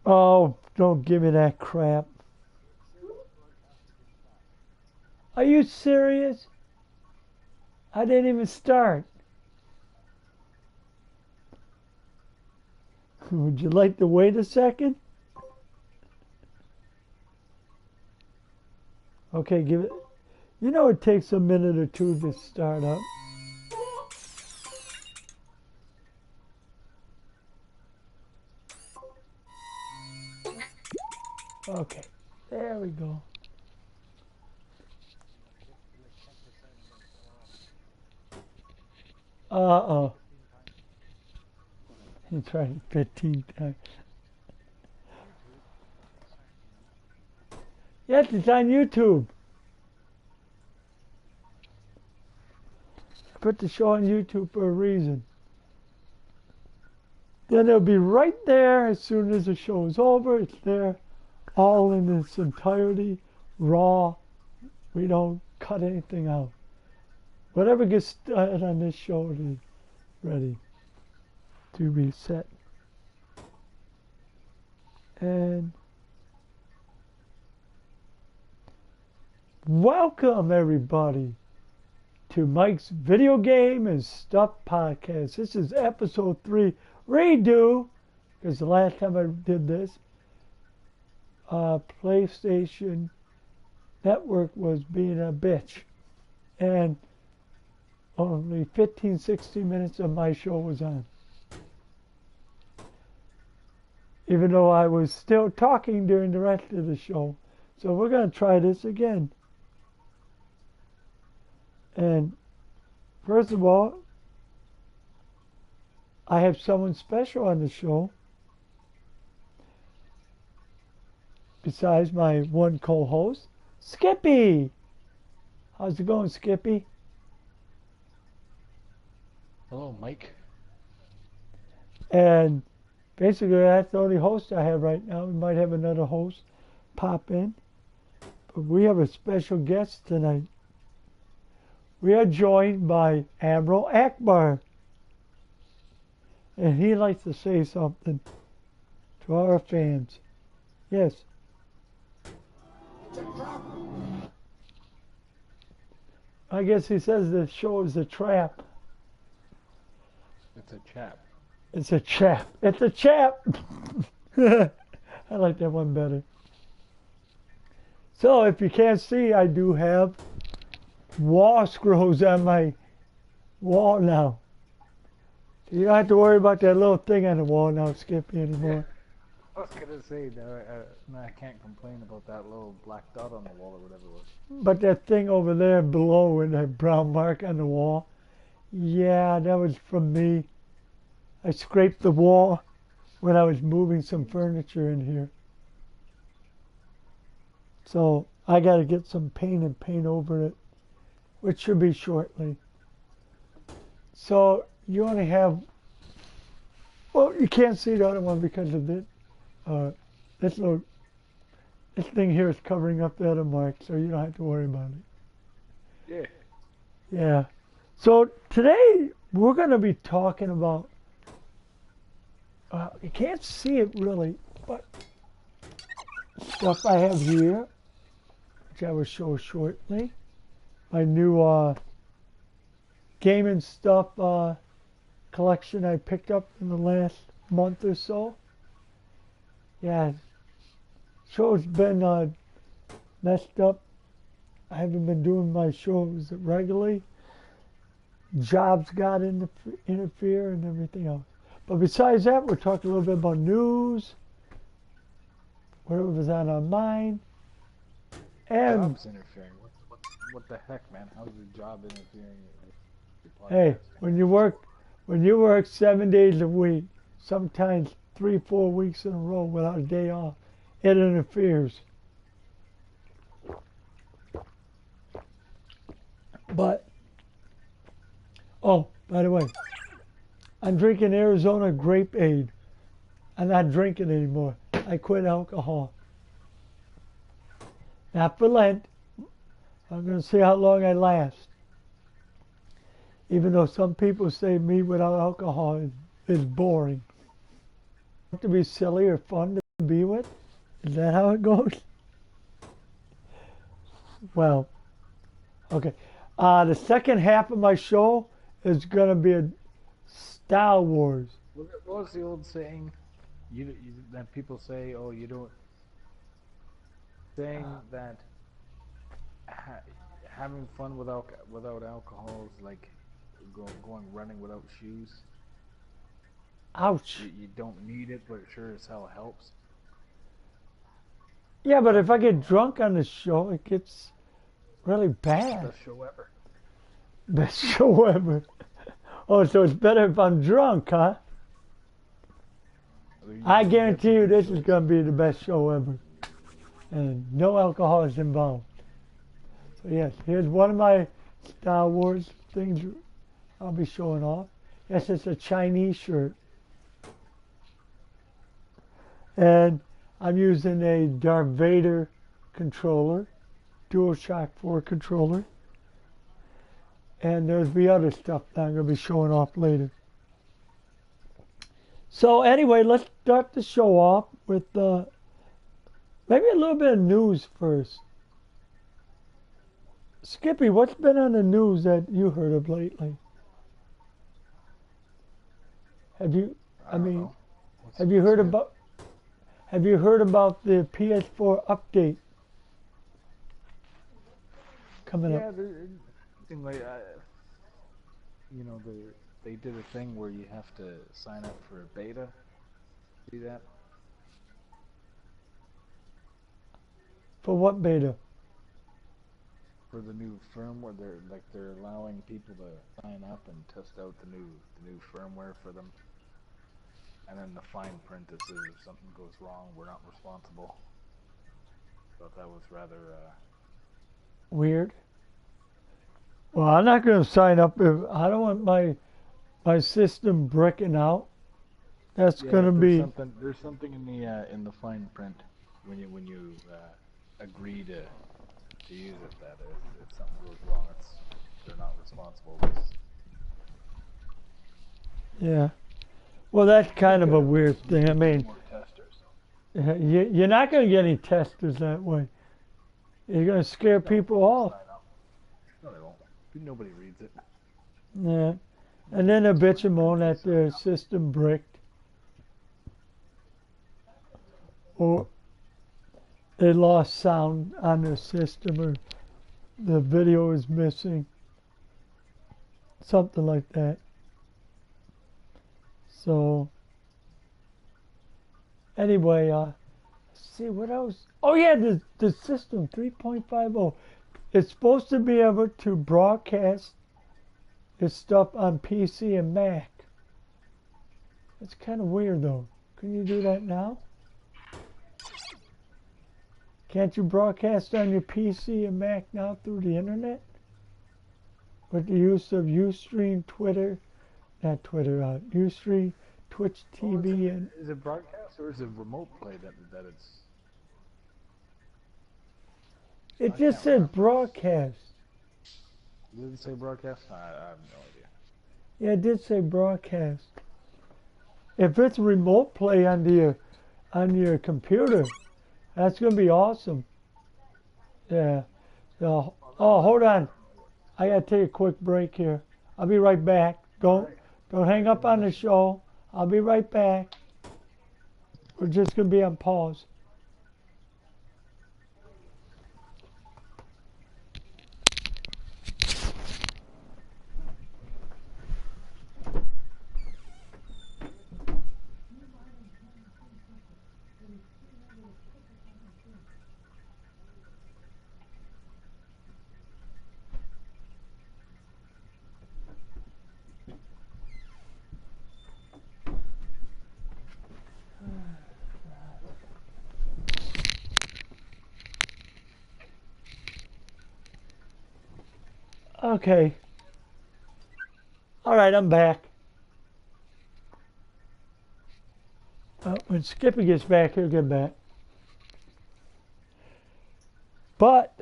Oh, don't give me that crap. Are you serious? I didn't even start. Would you like to wait a second? Okay, give it. You know it takes a minute or two to start up. Okay, there we go. Uh-oh. He tried it 15 times. Yes, it's on YouTube. I put the show on YouTube for a reason. Then it'll be right there as soon as the show is over. It's there all in its entirety, raw. We don't cut anything out. Whatever gets started on this show is ready to be set. And welcome everybody to Mike's Video Game and Stuff Podcast. This is episode 3 redo, because the last time I did this, PlayStation Network was being a bitch, and only 15-16 minutes of my show was on, even though I was still talking during the rest of the show. So we're going to try this again. And first of all, I have someone special on the show besides my one co-host, Skippy. How's it going, Skippy? Hello, Mike. And basically that's the only host I have right now. We might have another host pop in. But we have a special guest tonight. We are joined by Admiral Akbar. And he likes to say something to our fans. Yes. I guess he says the show is a trap. It's a chap. It's a chap. It's a chap. I like that one better. So if you can't see, I do have wall scrolls on my wall now. So you don't have to worry about that little thing on the wall now, Skippy, anymore. I was gonna say no, I can't complain about that little black dot on the wall or whatever it was. But that thing over there below in that brown mark on the wall, yeah, that was from me. I scraped the wall when I was moving some furniture in here. So I got to get some paint and paint over it, which should be shortly. So you only have, well, you can't see the other one because of this. This thing here is covering up the other mark, so you don't have to worry about it. Yeah. Yeah. So today we're going to be talking about, you can't see it really, but stuff I have here, which I will show shortly. My new gaming stuff collection I picked up in the last month or so. Yeah, show's been messed up. I haven't been doing my shows regularly. Jobs got interfere and everything else. But besides that, we're talking a little bit about news, whatever was on our mind. And Job's interfering. What the heck, man? How's your job interfering with your podcast? hey, when you work 7 days a week, sometimes 3-4 weeks in a row without a day off, it interferes. But, oh, by the way, I'm drinking Arizona Grape Aid. I'm not drinking anymore. I quit alcohol. Not for Lent. I'm going to see how long I last. Even though some people say me without alcohol is boring. To be silly or fun, to be with? Is that how it goes? Well, okay. The second half of my show is going to be a Star Wars. What was the old saying? That people say, oh, you don't. Saying that having fun without alcohol is like going running without shoes. Ouch. You don't need it, but it sure as hell helps. Yeah, but if I get drunk on the show, it gets really bad. Best show ever. Best show ever. Oh, so it's better if I'm drunk, huh? I guarantee you this is going to be the best show ever. And no alcohol is involved. So yes, here's one of my Star Wars things I'll be showing off. Yes, it's a Chinese shirt. And I'm using a Darth Vader controller, DualShock 4 controller. And there's the other stuff that I'm going to be showing off later. So anyway, let's start the show off with maybe a little bit of news first. Skippy, what's been on the news that you heard of lately? Have you? Have you heard about? Have you heard about the PS4 update coming up? Like, they did a thing where you have to sign up for a beta. See that? For what beta? For the new firmware, they're allowing people to sign up and test out the new firmware for them. And then the fine print that says if something goes wrong, we're not responsible. Thought that was rather weird. Well, I'm not going to sign up if I don't want my system breaking out. That's going to be. There's something in the fine print when you agree to use it that if something goes wrong, they're not responsible. Yeah. Well, that's kind of a weird thing. I mean, you're not going to get any testers that way. You're going to scare people off. No, they won't. Nobody reads it. Yeah. And then they'll bitch and moan that their system bricked. Or they lost sound on their system, or the video is missing. Something like that. So, anyway, let's see what else. Oh yeah, the system 3.50. It's supposed to be able to broadcast this stuff on PC and Mac. It's kind of weird though. Can you do that now? Can't you broadcast on your PC and Mac now through the internet? With the use of Ustream, Ustream, Twitch TV, and... Is it broadcast or is it remote play that it's... It just said broadcast. Did it say broadcast? I have no idea. Yeah, it did say broadcast. If it's remote play on your computer, that's gonna be awesome. Yeah. So, oh, hold on. I gotta take a quick break here. I'll be right back. Don't hang up on the show. I'll be right back. We're just gonna be on pause. Okay. All right, I'm back. When Skippy gets back, he'll get back. But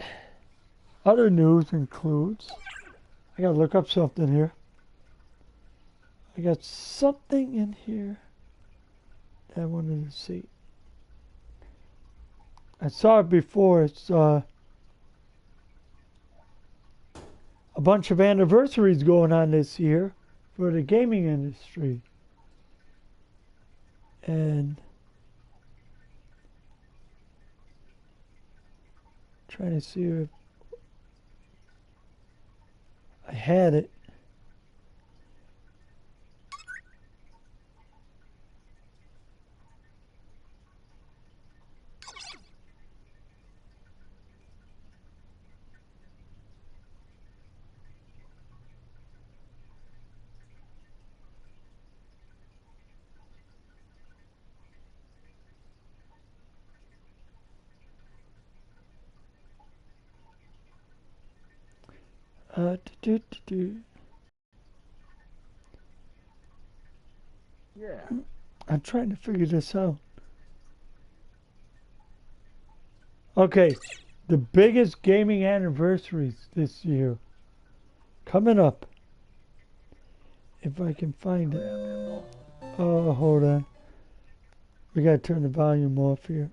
other news includes, I gotta look up something here. I got something in here that I wanted to see. I saw it before. It's a bunch of anniversaries going on this year for the gaming industry. And trying to see if I had it. Do, do, do, do. Yeah. I'm trying to figure this out. Okay, the biggest gaming anniversaries this year coming up. If I can find it. Oh, hold on. We gotta turn the volume off here.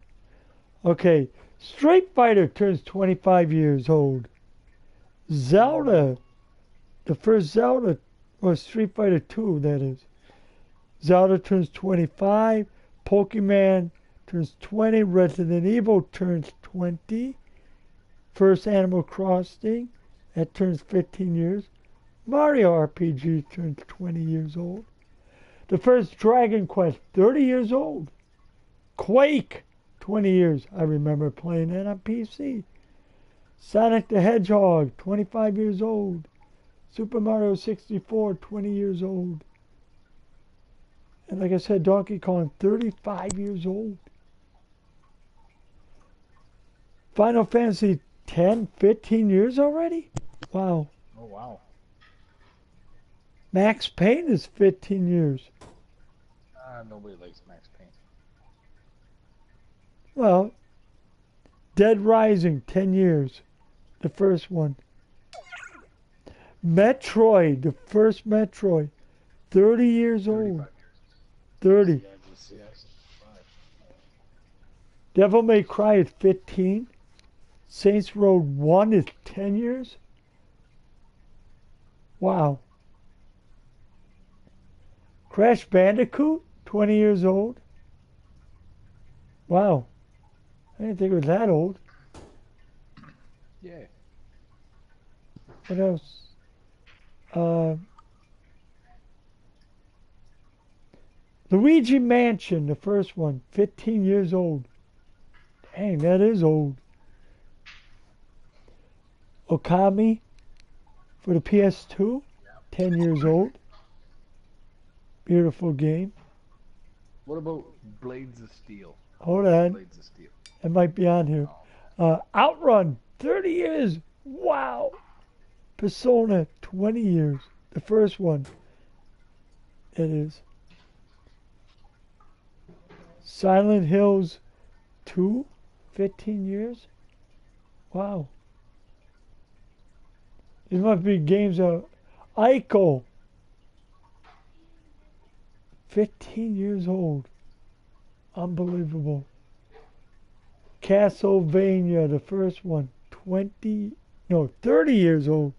Okay, Street Fighter turns 25 years old. Zelda, the first Zelda, or Street Fighter 2, that is. Zelda turns 25. Pokemon turns 20. Resident Evil turns 20. First Animal Crossing, that turns 15 years. Mario RPG turns 20 years old. The first Dragon Quest, 30 years old. Quake, 20 years. I remember playing that on PC. Sonic the Hedgehog, 25 years old. Super Mario 64, 20 years old. And like I said, Donkey Kong, 35 years old. Final Fantasy 10, 15 years already? Wow. Oh, wow. Max Payne is 15 years. Nobody likes Max Payne. Well, Dead Rising, 10 years. The first one. Metroid, the first Metroid, 30 years old. 30. Yeah, just, yes, 5. Devil May Cry is 15. Saints Row 1 is 10 years. Wow. Crash Bandicoot, 20 years old. Wow. I didn't think it was that old. Yeah. What else? Luigi Mansion, the first one, 15 years old. Dang, that is old. Okami for the PS2, 10 years old. Beautiful game. What about Blades of Steel? Hold on, Blades of Steel. it might be on here. Outrun, 30 years. Wow. Persona, 20 years. The first one. It is. Silent Hills 2, 15 years. Wow. These must be games of Ico, 15 years old. Unbelievable. Castlevania, the first one, 30 years old.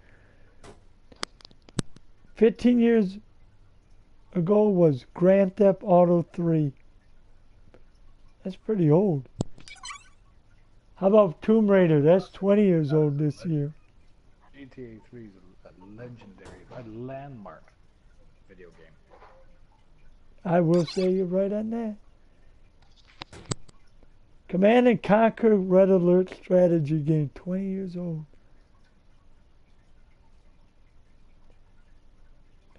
15 years ago was Grand Theft Auto 3. That's pretty old. How about Tomb Raider? That's 20 years old this year. GTA 3 is a legendary, a landmark video game. I will say you're right on that. Command and Conquer Red Alert strategy game, 20 years old.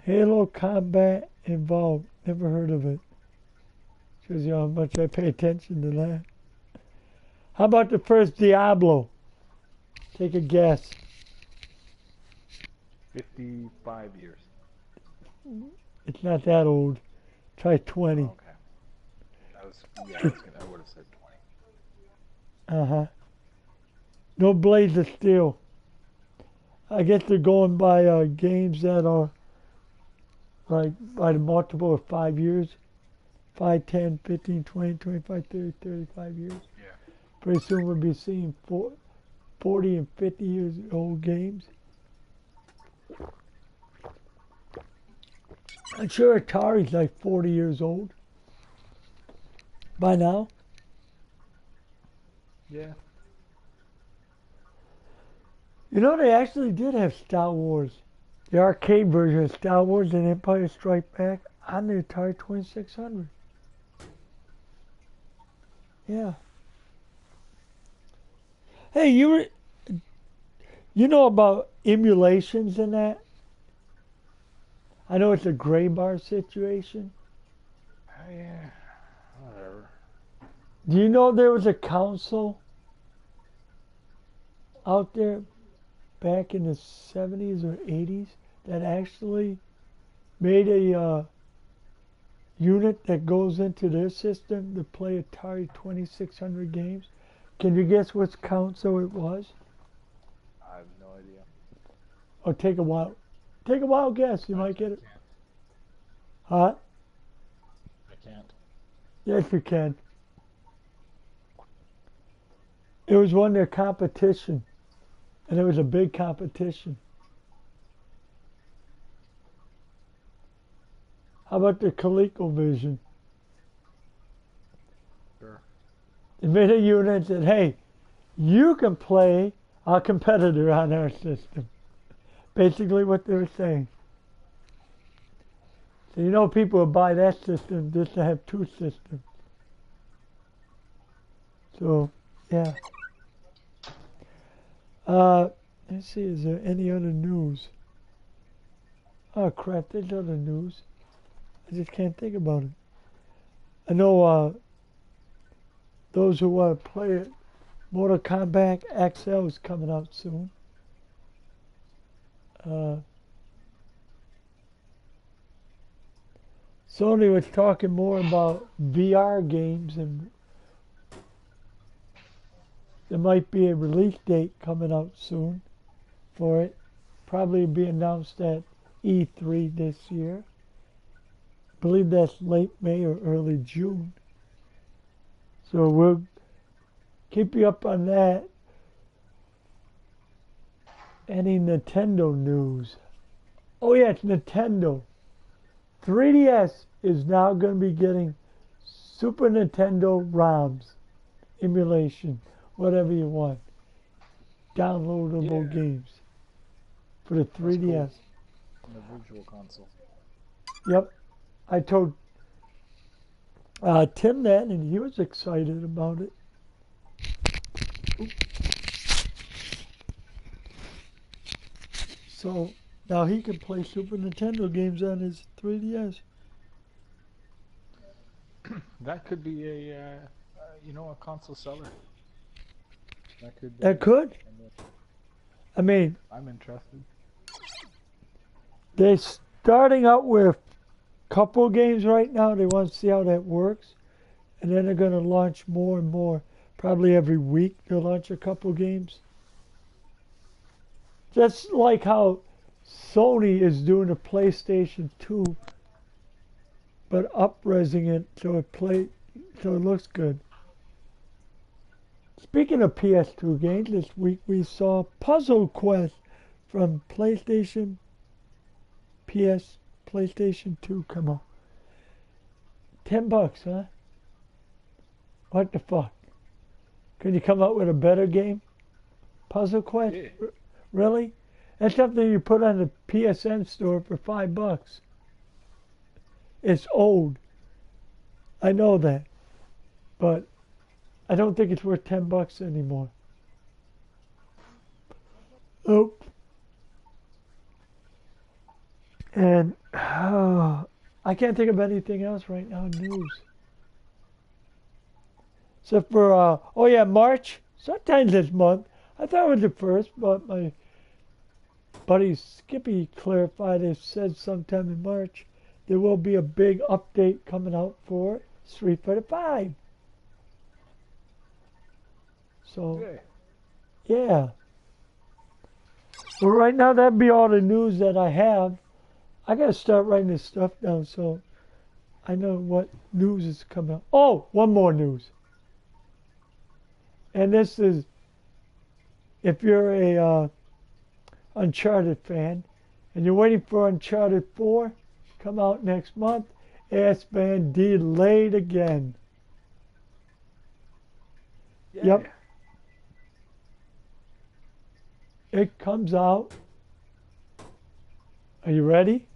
Halo Combat Evolved, never heard of it. Shows you how much I pay attention to that. How about the first Diablo? Take a guess. 55 years. It's not that old. Try 20. Okay. I would have said 20. Uh-huh. No Blades of Steel. I guess they're going by games that are like by the multiple of 5 years. 5, 10, 15, 20, 25, 30, 35 years. Yeah. Pretty soon we'll be seeing 40 and 50 years old games. I'm sure Atari's like 40 years old by now. Yeah. You know, they actually did have Star Wars, the arcade version of Star Wars and Empire Strikes Back on the Atari 2600. Yeah. Hey, you know about emulations and that? I know it's a gray bar situation. Yeah. Whatever. Do you know there was a console out there back in the 70s or 80s that actually made a unit that goes into their system to play Atari 2600 games? Can you guess which console it was? I have no idea. Oh, take a wild guess. You might get it. Huh? I can't. Yes, you can. It was one of their competition, and it was a big competition. How about the ColecoVision? Sure. They made a unit and said, hey, you can play our competitor on our system. Basically what they were saying. So you know people would buy that system just to have two systems. So, yeah. Let's see, is there any other news? Oh crap, there's other news. I just can't think about it. I know those who want to play it, Mortal Kombat XL is coming out soon. Sony was talking more about VR games, and there might be a release date coming out soon for it. Probably be announced at E3 this year. I believe that's late May or early June. So we'll keep you up on that. Any Nintendo news? Oh yeah, it's Nintendo. 3DS is now going to be getting Super Nintendo ROMs, emulation, whatever you want, downloadable games for the 3DS. Cool. The Virtual Console. Yep, I told Tim that, and he was excited about it. So now he can play Super Nintendo games on his 3DS. That could be a console seller. That could. I mean, I'm interested. they're starting out with a couple games right now. They want to see how that works. And then they're going to launch more and more. Probably every week they'll launch a couple games. Just like how Sony is doing a PlayStation 2, but up-resing it so it looks good. Speaking of PS2 games, this week we saw Puzzle Quest from PlayStation 2 come on. $10, huh? What the fuck? Can you come up with a better game? Puzzle Quest? Yeah. Really? That's something you put on the PSN store for $5. It's old. I know that. But I don't think it's worth $10 anymore. Oh. And I can't think of anything else right now in news. Except for, March. Sometimes this month. I thought it was the first, but my buddy Skippy clarified it said sometime in March there will be a big update coming out for Street Fighter V. So, yeah. Well, right now that'd be all the news that I have. I gotta start writing this stuff down so I know what news is coming out. Oh, one more news. And this is, if you're a Uncharted fan, and you're waiting for Uncharted 4, come out next month, it's been delayed again. Yeah. Yep. It comes out. Are you ready?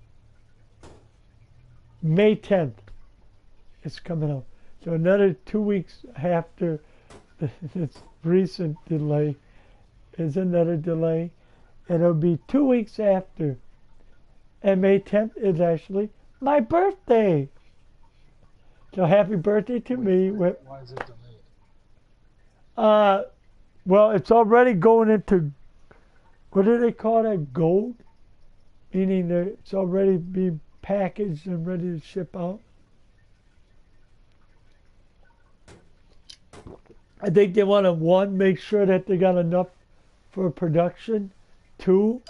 May 10th. It's coming out. So another 2 weeks after this recent delay is another delay. And it'll be 2 weeks after. And May 10th is actually my birthday. So happy birthday to me. Why is it delayed? Well, it's already going into, what do they call that, gold? Meaning that it's already being packaged and ready to ship out. I think they want to, one, make sure that they got enough for production. Two,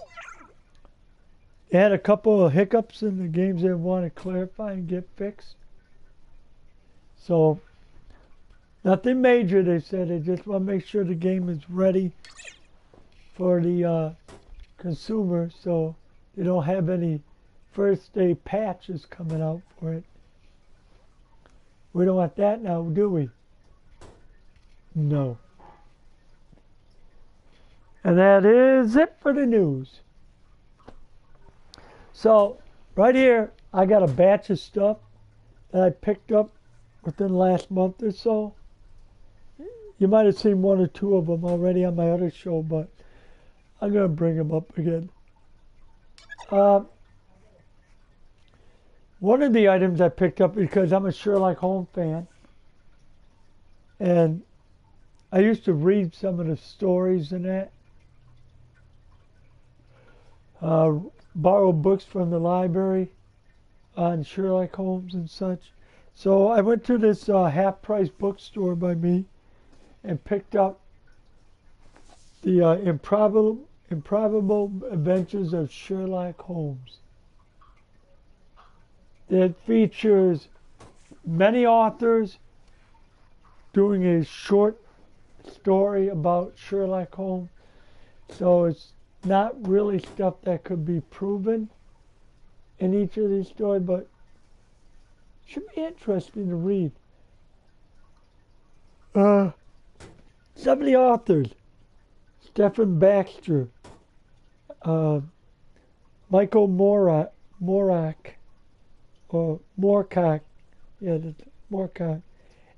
they had a couple of hiccups in the games they want to clarify and get fixed. So, nothing major, they said. They just want to make sure the game is ready for the consumer, so they don't have any first day patches coming out for it. We don't want that now, do we? No. And that is it for the news. So, right here, I got a batch of stuff that I picked up within the last month or so. You might have seen one or two of them already on my other show, but I'm going to bring them up again. One of the items I picked up because I'm a Sherlock Holmes fan, and I used to read some of the stories in that, borrow books from the library on Sherlock Holmes and such. So I went to this half-price bookstore by me and picked up the Improbable Adventures of Sherlock Holmes. It features many authors doing a short story about Sherlock Holmes. So it's not really stuff that could be proven in each of these stories, but should be interesting to read. Some of the authors: Stephen Baxter, Michael Moorcock,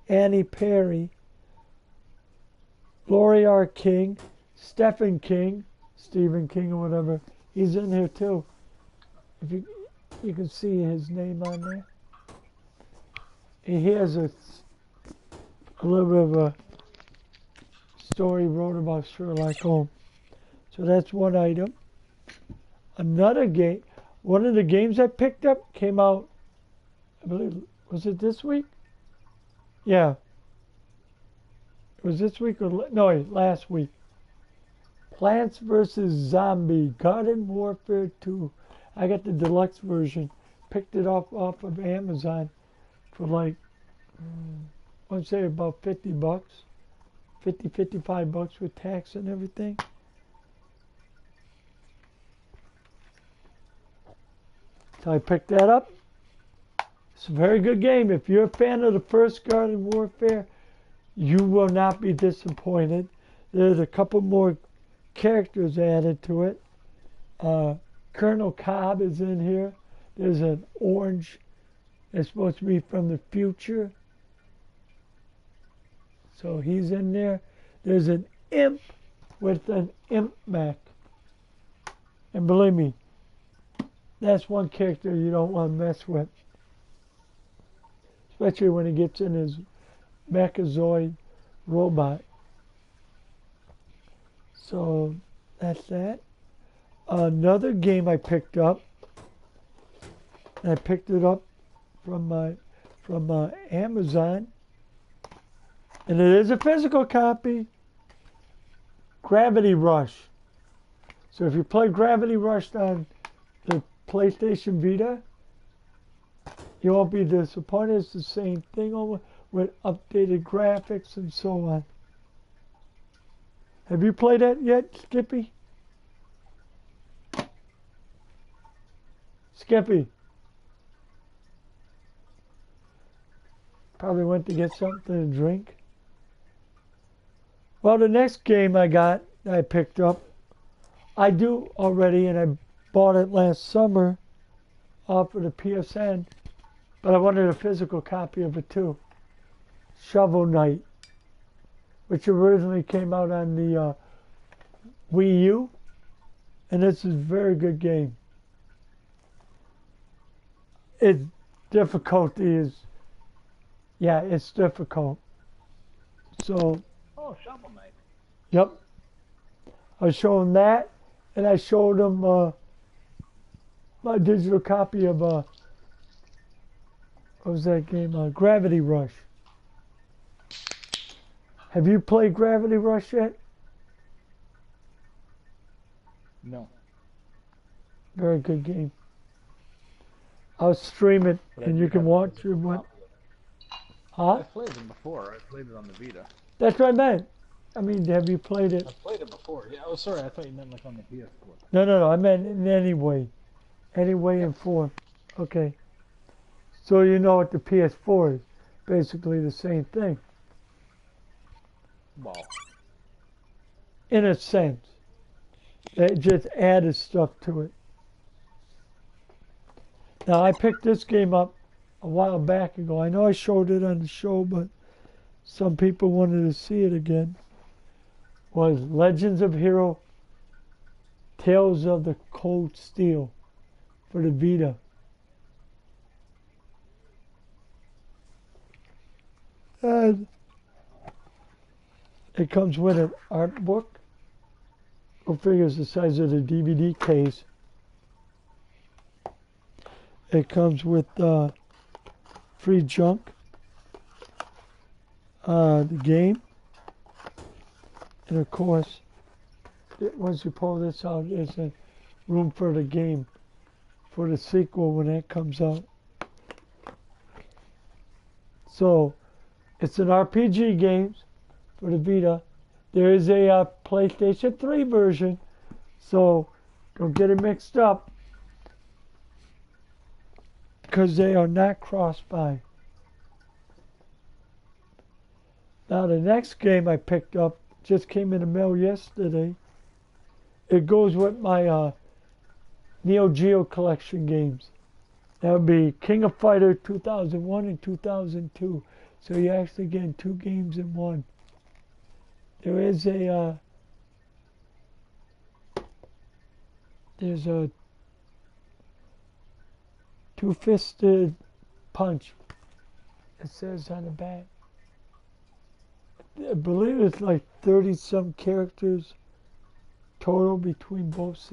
Annie Perry, Laurie R. King, Stephen King or whatever. He's in here too. If you can see his name on there. He has a little bit of a story he wrote about Sherlock Holmes. So that's one item. Another game, one of the games I picked up came out, I believe, was it this week? Yeah. It was this week or, no, last week. Plants vs. Zombie, Garden Warfare 2. I got the deluxe version. Picked it off of Amazon for like, I want to say about $50. 55 bucks with tax and everything. So I picked that up. It's a very good game. If you're a fan of the first Garden Warfare, you will not be disappointed. There's a couple more characters added to it. Colonel Cobb is in here. There's an orange that's supposed to be from the future. So he's in there. There's an imp with an imp mech. And believe me, that's one character you don't want to mess with. Especially when he gets in his Mechazoid robot. So that's that. Another game I picked up, and I picked it up from Amazon, and it is a physical copy. Gravity Rush. So if you play Gravity Rush on the PlayStation Vita, you won't be disappointed. It's the same thing with updated graphics and so on. Have you played that yet, Skippy? Skippy. Probably went to get something to drink. Well, the next game I picked up, I do already, and I bought it last summer off of the PSN, but I wanted a physical copy of it too. Shovel Knight, which originally came out on the Wii U, and this is a very good game. Its difficulty is, yeah, it's difficult. So, Oh, Shovel Knight. yep. I showed him that, and I showed him my digital copy of what was that game? Gravity Rush. Have you played Gravity Rush yet? No. Very good game. I'll stream it, But I and do you can have a watch it. physical What? copy of it. Huh? I've played them before. I played it on the Vita. That's what I meant. I mean, have you played it? I've played it before. Yeah. Oh, sorry. I thought you meant like on the PS4. No. I meant in any way. Any way and form. Okay. So you know what the PS4 is. Basically the same thing. Well, In a sense. They just added stuff to it. Now, I picked this game up a while back ago. I know I showed it on the show, but some people wanted to see it again. Was Legends of Hero Tales of the Cold Steel for the Vita. And it comes with an art book. Go figures the size of the DVD case. It comes with free junk, the game, and of course, once you pull this out, there's a room for the game, for the sequel when that comes out. So, it's an RPG game for the Vita. There is a PlayStation 3 version, so don't get it mixed up, because they are not cross-buy. Now the next game I picked up just came in the mail yesterday. It goes with my Neo Geo collection games. That would be King of Fighter 2001 and 2002. So you're actually getting two games in one. There is there's a two-fisted punch. It says on the back. I believe it's like 30-some characters total between both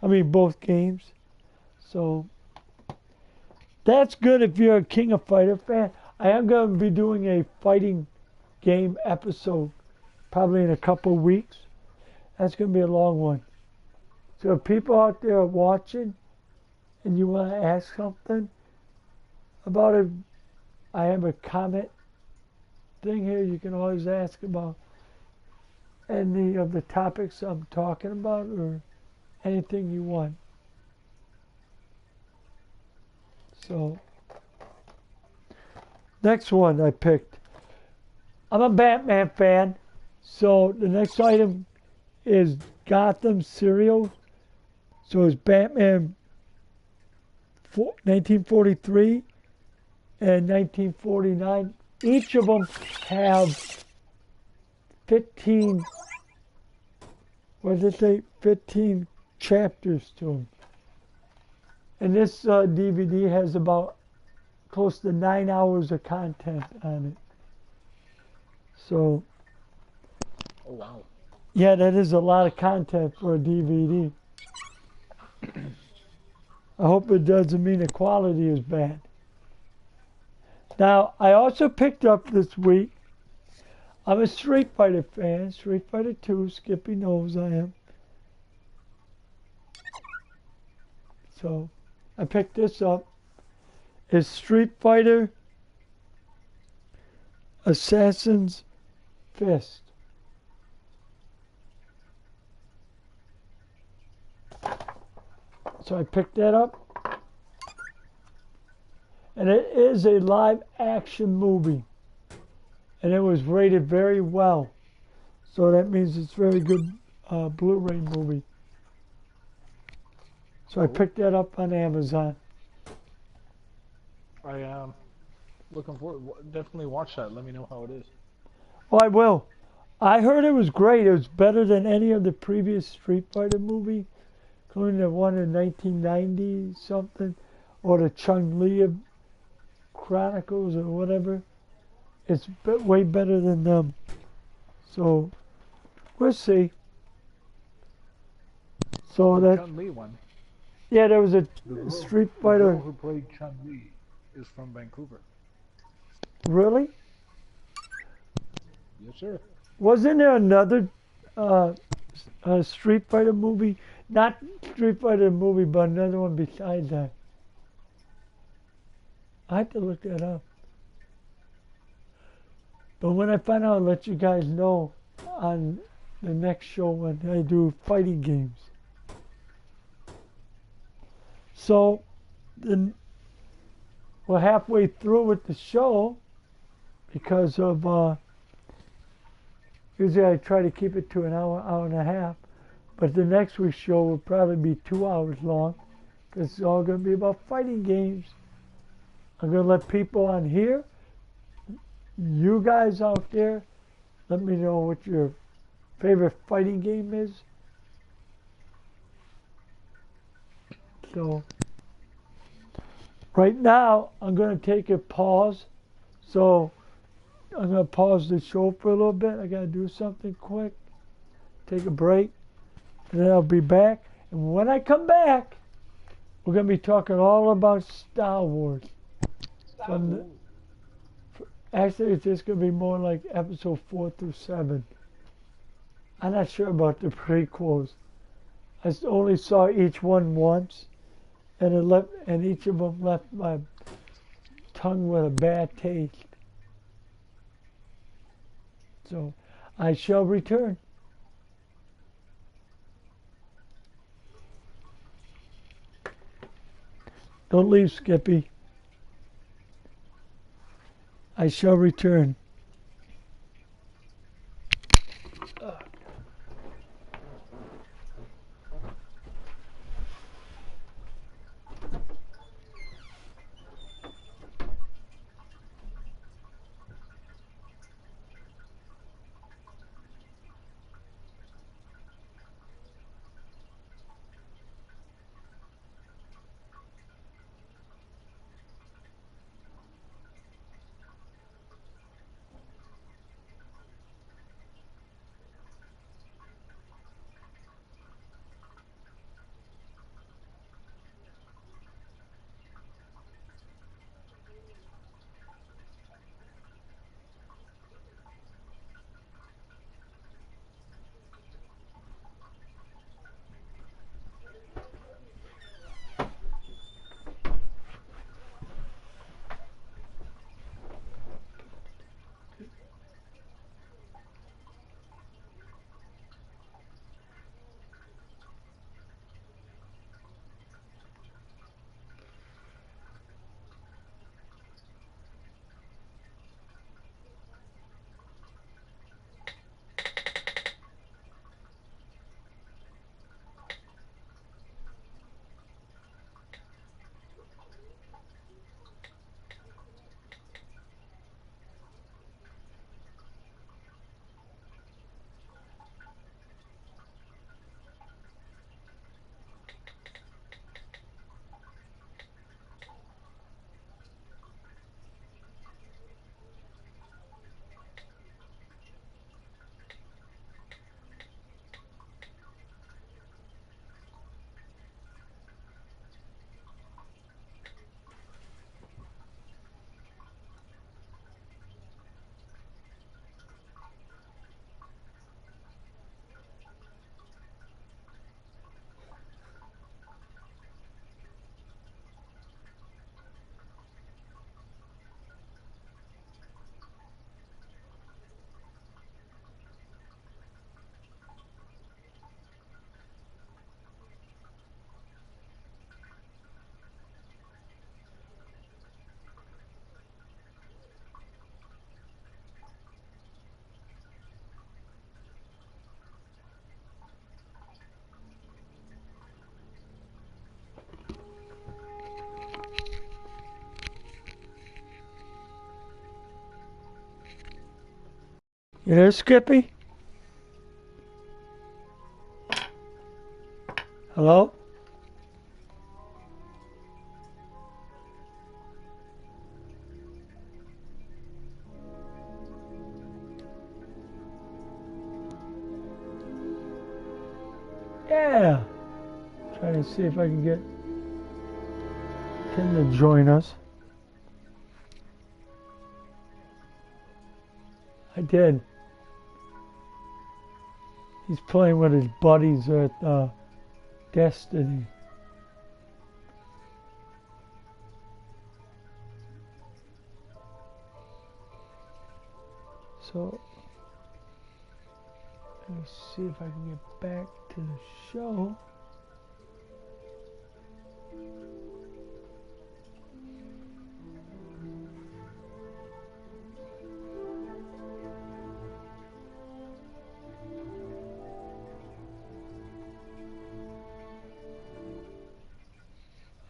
both games. So that's good if you're a King of Fighter fan. I am going to be doing a fighting game episode probably in a couple of weeks. That's going to be a long one. So if people out there are watching and you want to ask something about it, I have a comment thing here you can always ask about any of the topics I'm talking about or anything you want. So, next one I picked. I'm a Batman fan, so the next item is Gotham cereal. So it's Batman 1943 and 1949. Each of them have 15, 15 chapters to them. And this DVD has about close to 9 hours of content on it. So, oh wow. Yeah, that is a lot of content for a DVD. I hope it doesn't mean the quality is bad. Now, I also picked up this week, I'm a Street Fighter fan, Street Fighter 2, Skippy knows I am. So, I picked this up. It's Street Fighter Assassin's Fist. So I picked that up. And it is a live action movie. And it was rated very well. So that means it's very good Blu-ray movie. So I picked that up on Amazon. I looking forward. Definitely watch that. Let me know how it is. Oh, I will. I heard it was great. It was better than any of the previous Street Fighter movie, including the one in 1990 something, or the Chun-Li Chronicles or whatever. It's way better than them. So we'll see. So The that Chun-Li one. yeah, there was a The Street The Fighter. girl who played Chun-Li is from Vancouver. Really? Yes, sir. Wasn't there another uh, Street Fighter movie? Not Street Fighter movie, but another one besides that. I have to look that up. But when I find out, I'll let you guys know on the next show when I do fighting games. So, then we're halfway through with the show because of usually I try to keep it to an hour, hour and a half. But the next week's show will probably be 2 hours long because it's all going to be about fighting games. I'm going to let people on here, you guys out there, let me know what your favorite fighting game is. So, right now, I'm going to take a pause. So, I'm going to pause the show for a little bit. I got to do something quick, take a break, and then I'll be back. And when I come back, we're going to be talking all about Star Wars. Actually, it's just going to be more like episode 4 through 7. I'm not sure about the prequels. I only saw each one once, and each of them left my tongue with a bad taste. So, I shall return. Don't leave, Skippy. I shall return. You there, Skippy? Hello? Yeah. Trying to see if I can get Tim to join us. I did. He's playing with his buddies at Destiny. So, let's see if I can get back to the show.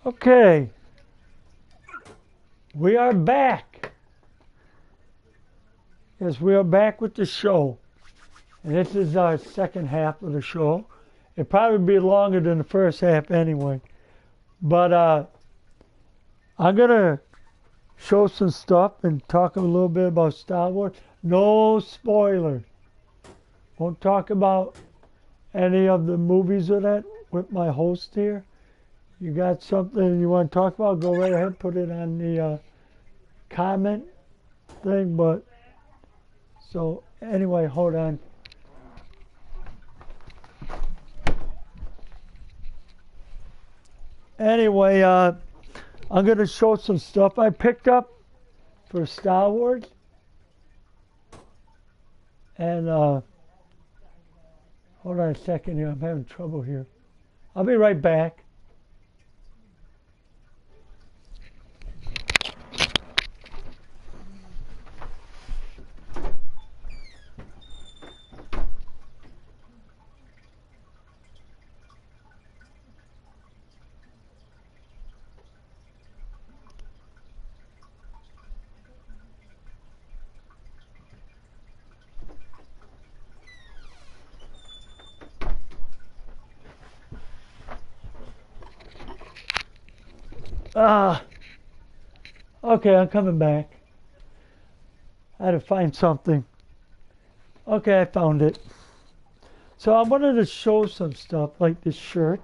Okay, we are back. Yes, we are back with the show. And this is our second half of the show. It'll probably be longer than the first half anyway. But I'm going to show some stuff and talk a little bit about Star Wars. No spoilers. Won't talk about any of the movies or that with my host here. You got something you want to talk about, go right ahead, put it on the comment thing. But so anyway, hold on. Anyway, I'm going to show some stuff I picked up for Star Wars. And hold on a second here. I'm having trouble here. I'll be right back. Okay, I'm coming back. I had to find something. Okay, I found it. So I wanted to show some stuff like this shirt,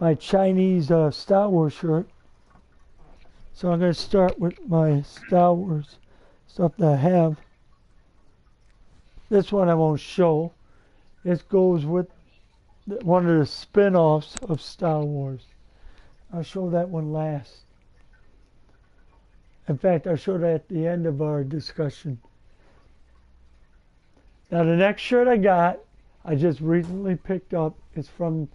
my Chinese Star Wars shirt. So I'm going to start with my Star Wars stuff that I have. This one I won't show. It goes with one of the spin-offs of Star Wars. I'll show that one last. In fact, I'll show that at the end of our discussion. Now the next shirt I got, I just recently picked up. It's from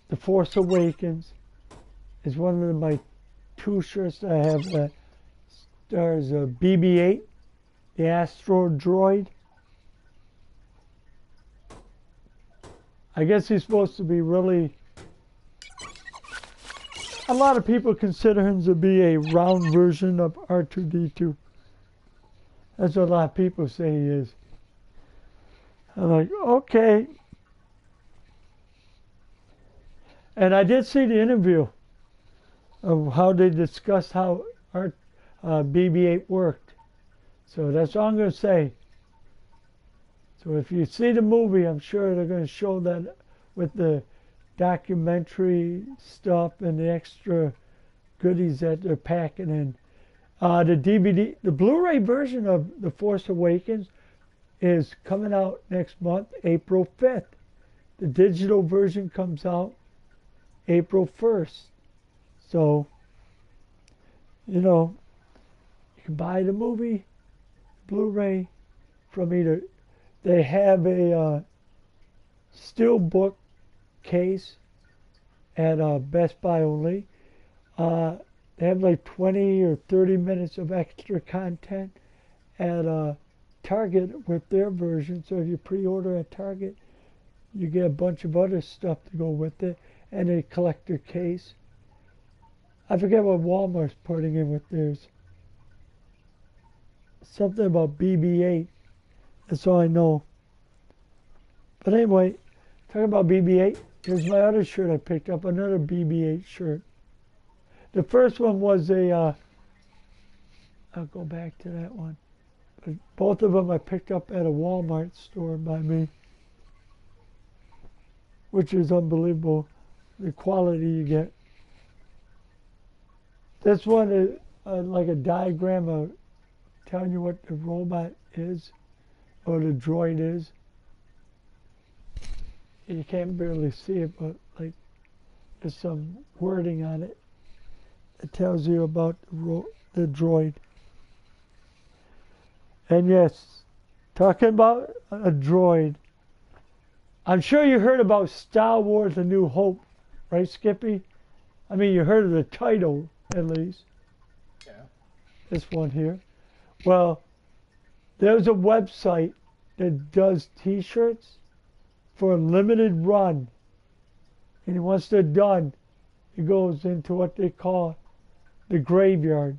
The Force Awakens. It's one of my two shirts that I have that stars BB-8, the Astro Droid. I guess he's supposed to be really... A lot of people consider him to be a round version of R2-D2. That's what a lot of people say he is. I'm like, okay. And I did see the interview of how they discussed how BB-8 worked. So that's all I'm going to say. So if you see the movie, I'm sure they're going to show that with the documentary stuff and the extra goodies that they're packing in. The DVD, the Blu-ray version of The Force Awakens is coming out next month, April 5th. The digital version comes out April 1st. So, you know, you can buy the movie, Blu-ray, from either. They have a steelbook case at Best Buy only. They have like 20 or 30 minutes of extra content at Target with their version. So if you pre-order at Target, you get a bunch of other stuff to go with it and a collector case. I forget what Walmart's putting in with theirs. Something about BB-8. That's all I know. But anyway, talking about BB-8, here's my other shirt I picked up, another BB-8 shirt. The first one was I'll go back to that one. But both of them I picked up at a Walmart store by me, which is unbelievable, the quality you get. This one is like a diagram of telling you what the robot is, or the droid is. You can't barely see it, but like there's some wording on it. It tells you about the droid. And yes, talking about a droid, I'm sure you heard about Star Wars: A New Hope, right, Skippy? I mean, you heard of the title, at least. Yeah. This one here. Well, there's a website that does T-shirts for a limited run. And once they're done, it goes into what they call the graveyard,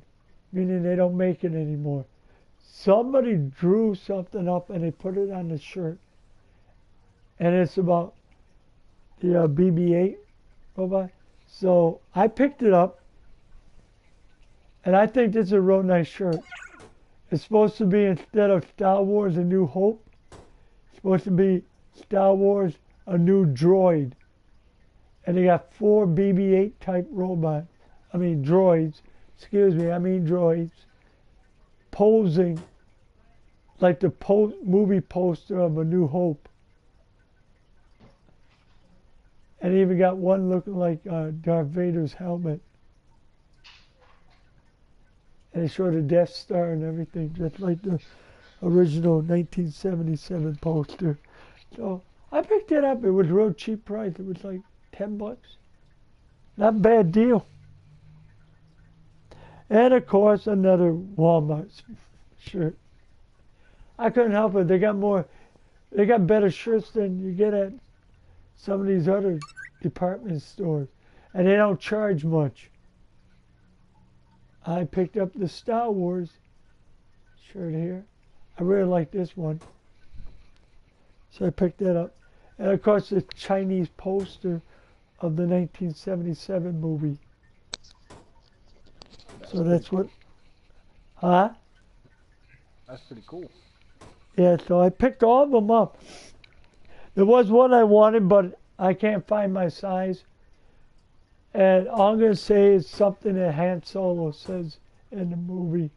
meaning they don't make it anymore. Somebody drew something up and they put it on the shirt. And it's about the BB-8 robot. So I picked it up. And I think this is a real nice shirt. It's supposed to be, instead of Star Wars: A New Hope, it's supposed to be Star Wars: A New Droid. And they got 4 BB-8 type droids, droids, posing like the movie poster of A New Hope. And even got one looking like Darth Vader's helmet. And they showed the Death Star and everything, just like the original 1977 poster. So I picked it up. It was a real cheap price. It was like $10. Not a bad deal. And of course, another Walmart shirt. I couldn't help it. They got better shirts than you get at some of these other department stores. And they don't charge much. I picked up the Star Wars shirt here. I really like this one. So I picked that up. And of course, the Chinese poster of the 1977 movie. So that's what... Huh? That's pretty cool. Yeah, so I picked all of them up. There was one I wanted, but I can't find my size. And all I'm going to say is something that Han Solo says in the movie.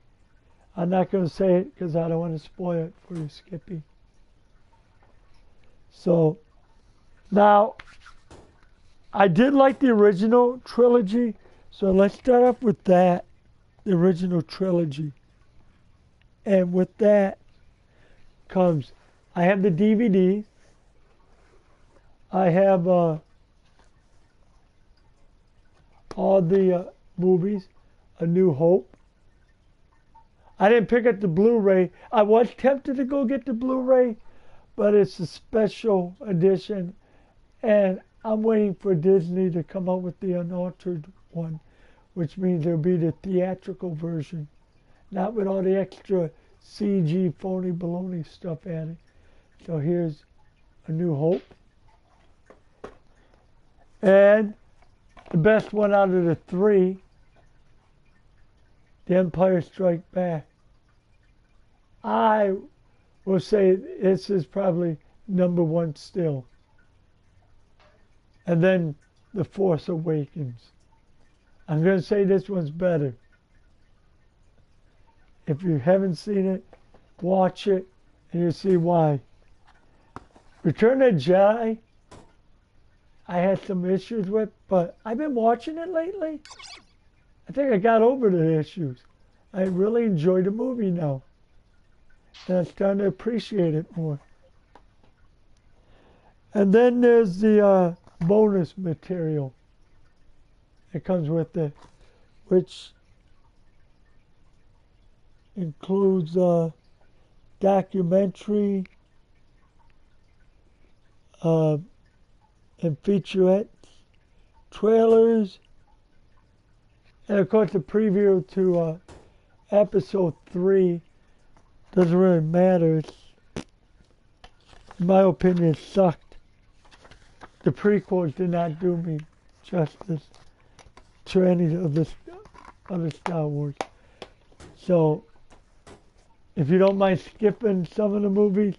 I'm not going to say it because I don't want to spoil it for you, Skippy. So, now, I did like the original trilogy. So let's start off with that, the original trilogy. And with that comes, I have the DVD. I have all the movies, A New Hope. I didn't pick up the Blu-ray. I was tempted to go get the Blu-ray, but it's a special edition, and I'm waiting for Disney to come out with the unaltered one, which means there'll be the theatrical version, not with all the extra CG phony baloney stuff added. So here's A New Hope. And the best one out of the 3, The Empire Strikes Back. I will say this is probably #1 still. And then The Force Awakens. I'm going to say this one's better. If you haven't seen it, watch it and you'll see why. Return of the Jedi, I had some issues with, but I've been watching it lately. I think I got over the issues. I really enjoy the movie now. And I'm starting to appreciate it more. And then there's the bonus material that comes with it, which includes documentary and featurettes, trailers, and of course the preview to episode 3. Doesn't really matter. It's in my opinion, sucked. The prequels did not do me justice to any of the other Star Wars. So, if you don't mind skipping some of the movies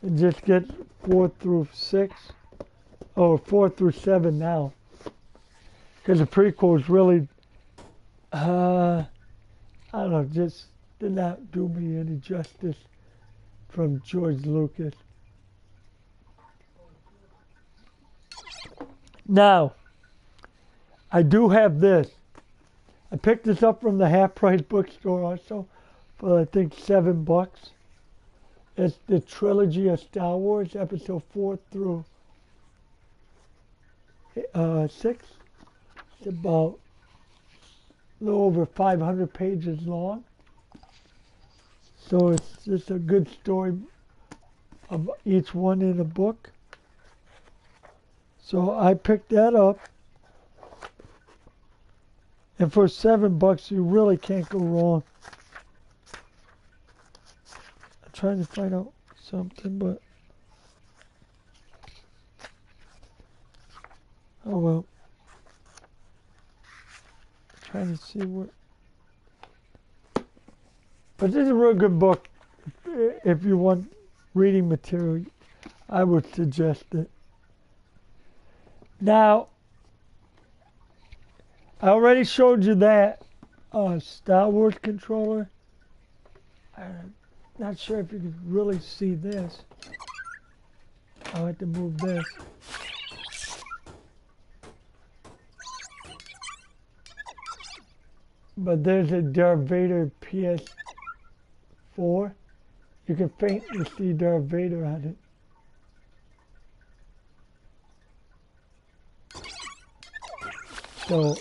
and just get 4 through 6, or 4 through 7 now, because the prequels really, I don't know, just did not do me any justice from George Lucas. Now, I do have this. I picked this up from the Half Price bookstore also for I think $7. It's the trilogy of Star Wars, episode 4 through 6. It's about a little over 500 pages long. So it's just a good story of each one in the book. So I picked that up. And for $7, you really can't go wrong. I'm trying to find out something, but oh well. I'm trying to see what. But this is a real good book. If you want reading material, I would suggest it. Now, I already showed you that Star Wars controller. I'm not sure if you can really see this. I'll have to move this. But there's a Darth Vader PS4. You can faintly see Darth Vader on it. So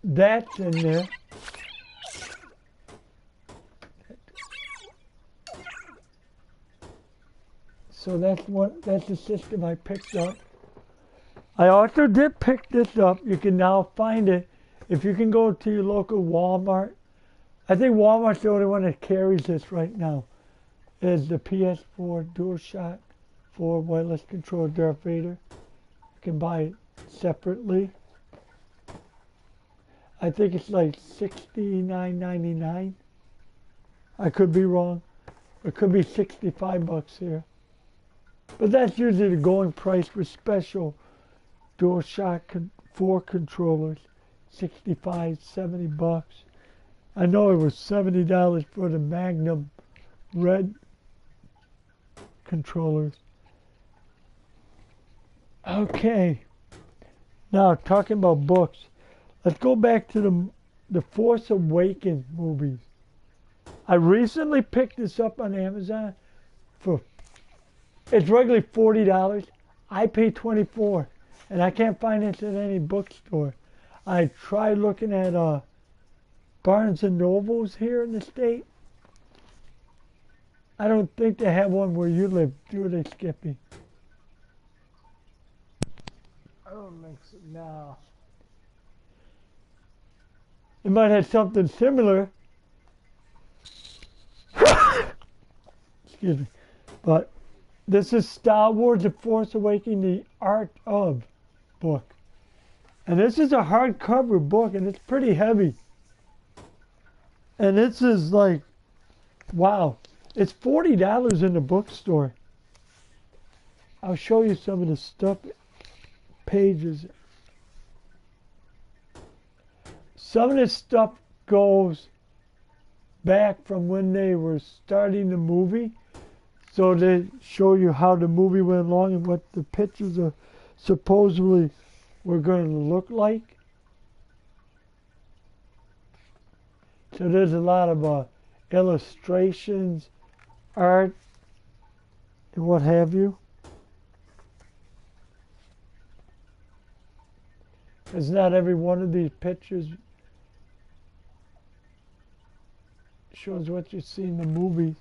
that's in there. So that's the system I picked up. I also did pick this up. You can now find it if you can go to your local Walmart. I think Walmart's the only one that carries this right now. Is the PS4 DualShock 4 wireless controller Darth Vader. You can buy it separately. I think it's like $69.99. I could be wrong. It could be $65 here. But that's usually the going price for special DualShock 4 controllers. $65, $70. I know it was $70 for the Magnum Red controllers. Okay. Now, talking about books, let's go back to the Force Awakens movies. I recently picked this up on Amazon for, it's regularly $40. I pay $24, and I can't find it at any bookstore. I tried looking at Barnes and Nobles here in the state. I don't think they have one where you live, do they, Skippy? I don't think so. No. It might have something similar. Excuse me. But this is Star Wars: The Force Awakens, The Art of book. And this is a hardcover book, and it's pretty heavy. And this is like, wow. It's $40 in the bookstore. I'll show you some of the stuff. Pages. Some of this stuff goes back from when they were starting the movie. So they show you how the movie went along and what the pictures are supposedly were going to look like. So there's a lot of illustrations, art, and what have you. Because not every one of these pictures shows what you see in the movie.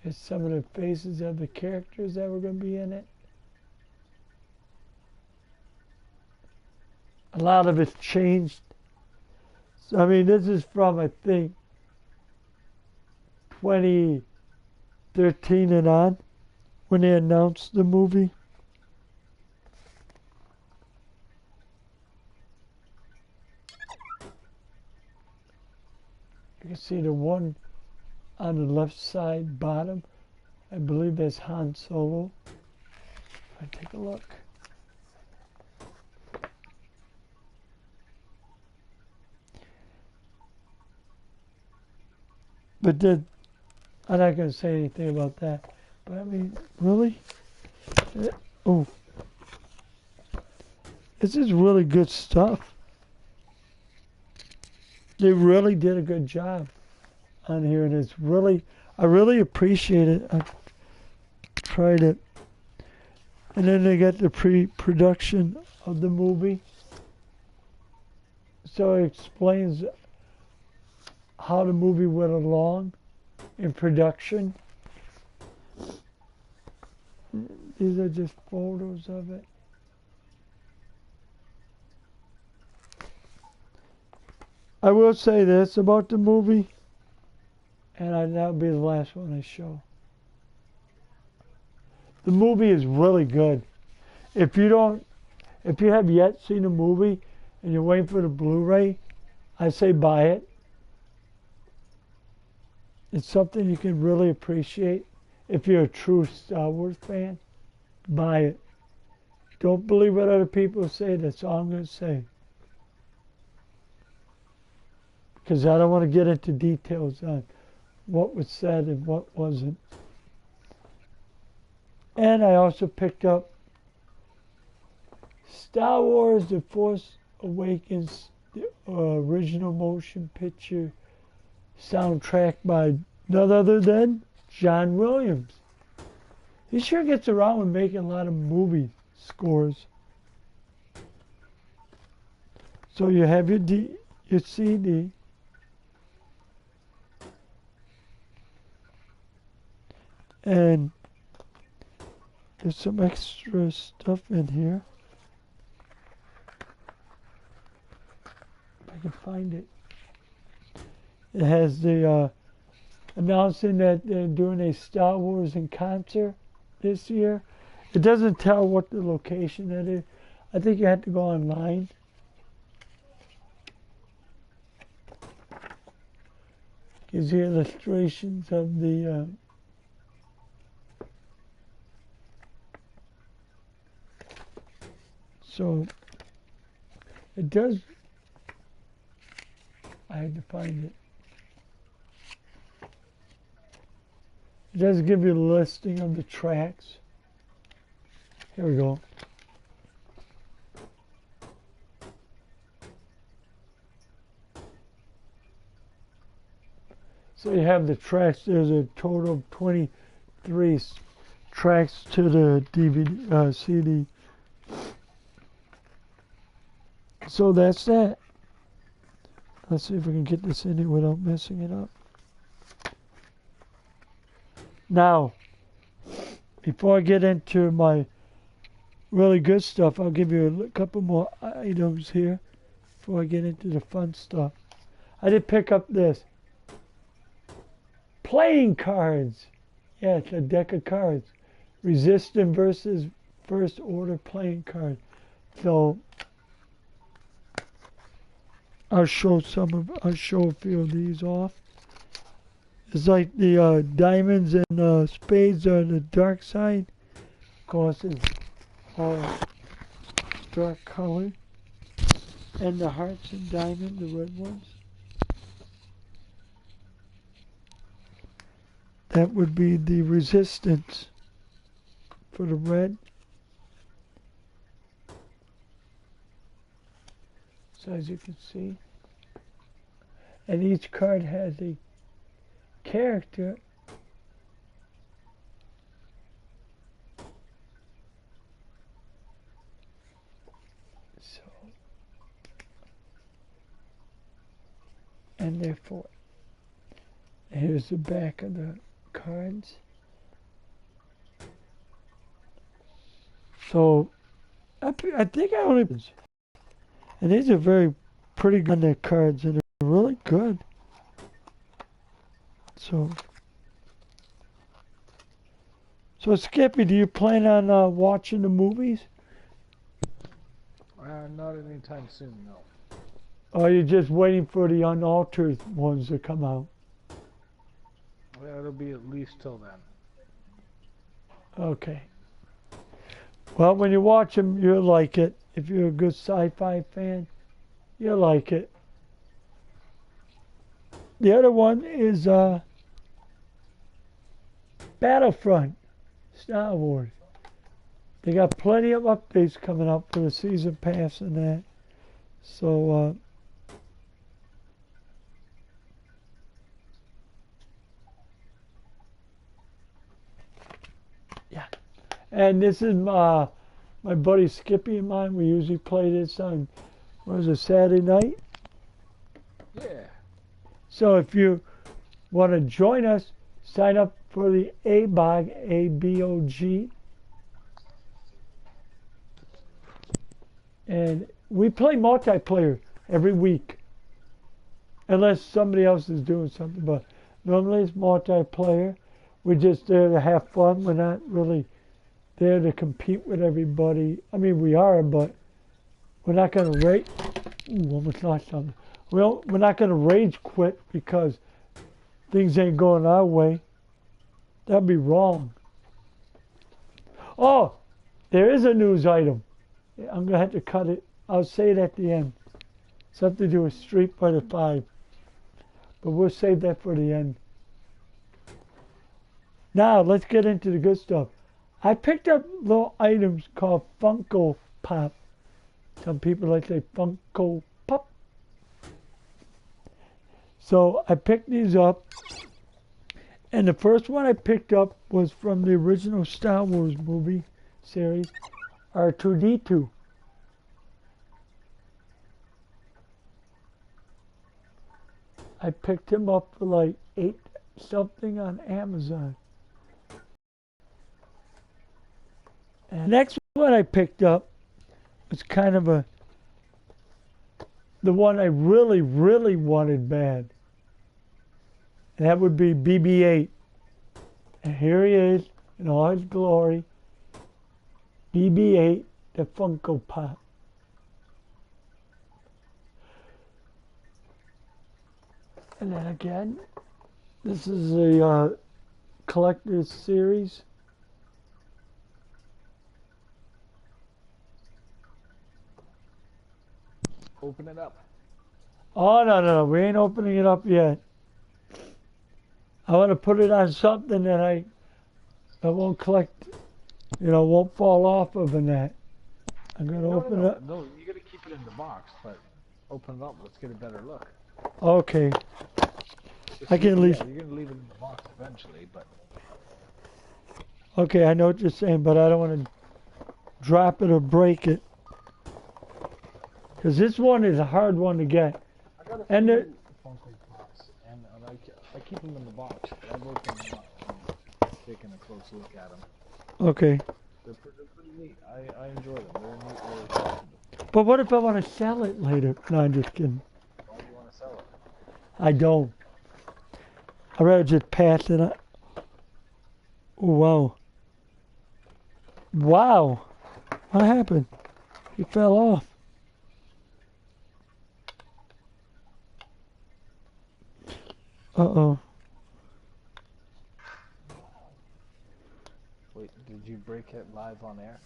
Here's some of the faces of the characters that were going to be in it. A lot of it's changed. So, I mean, this is from, I think, 2013 and on, when they announced the movie. You can see the one on the left side bottom. I believe that's Han Solo. I take a look. But I'm not going to say anything about that. But I mean, really? Oh. This is really good stuff. They really did a good job on here, and it's really, I really appreciate it. I tried it. And then they got the pre-production of the movie. So it explains how the movie went along in production. These are just photos of it. I will say this about the movie, and that'll be the last one I show. The movie is really good. If you have yet seen the movie and you're waiting for the Blu-ray, I say buy it. It's something you can really appreciate. If you're a true Star Wars fan, buy it. Don't believe what other people say. That's all I'm going to say. Because I don't want to get into details on what was said and what wasn't. And I also picked up Star Wars The Force Awakens, the original motion picture soundtrack by none other than John Williams. He sure gets around with making a lot of movie scores. So you have your CD. And there's some extra stuff in here. If I can find it. It has the announcing that they're doing a Star Wars in concert this year. It doesn't tell what the location that is. I think you have to go online. Gives you illustrations of the so it does. I had to find it. It does give you a listing of the tracks. Here we go. So you have the tracks. There's a total of 23 tracks to the DVD, CD. So that's that. Let's see if we can get this in here without messing it up. Now, before I get into my really good stuff, I'll give you a couple more items here before I get into the fun stuff. I did pick up this. Playing cards. Yeah, it's a deck of cards. Resistance versus First Order playing cards. So I'll show a few of these off. It's like the diamonds and spades are the dark side. Of course, it's dark color. And the hearts and diamond, the red ones. That would be the resistance for the red. So as you can see, and each card has a character. So, and therefore, here's the back of the cards. So, I think I only, and these are very pretty good on their cards, and they're really good. So, So Skippy, do you plan on watching the movies? Not anytime soon, no. Or are you just waiting for the unaltered ones to come out? Well, it'll be at least till then. Okay. Well, when you watch them, you'll like it. If you're a good sci-fi fan, you'll like it. The other one is Battlefront, Star Wars. They got plenty of updates coming up for the season pass and that. So, yeah. And this is my buddy Skippy and mine. We usually play this on, what was it, Saturday night? Yeah. So if you want to join us, sign up for the ABOG, A-B-O-G. And we play multiplayer every week. Unless somebody else is doing something. But normally it's multiplayer. We're just there to have fun. We're not really there to compete with everybody. I mean, we are, but we're not going to rage. Ooh, almost lost something. We're not going to rage quit because things ain't going our way. That'd be wrong. Oh, there is a news item. I'm going to have to cut it. I'll say it at the end. Something to do with Street Fighter 5. But we'll save that for the end. Now, let's get into the good stuff. I picked up little items called Funko Pop. Some people like to say Funko Pop. So I picked these up. And the first one I picked up was from the original Star Wars movie series, R2-D2. I picked him up for like $8 something on Amazon. And the next one I picked up was kind of the one I really, really wanted bad. And that would be BB-8. And here he is in all his glory. BB-8, the Funko Pop. And then again, this is a collector's series. Open it up. Oh, no, we ain't opening it up yet. I want to put it on something that I won't collect, won't fall off of and that. I'm going to open it up. No, you got to keep it in the box, but open it up. Let's get a better look. Okay. I can at least... Yeah, you're going to leave it in the box eventually, but... Okay, I know what you're saying, but I don't want to drop it or break it. Because this one is a hard one to get. I got a and few Funko Pops, and I keep them in the box. I've opened them up and taken a close look at them. Okay. They're pretty neat. I enjoy them. They're neat little collectibles. But what if I want to sell it later? No, I'm just kidding. Why do you want to sell it? I don't. I'd rather just pass it on. Oh, wow. Wow. What happened? He fell off. Uh-oh. Wait, did you break it live on air?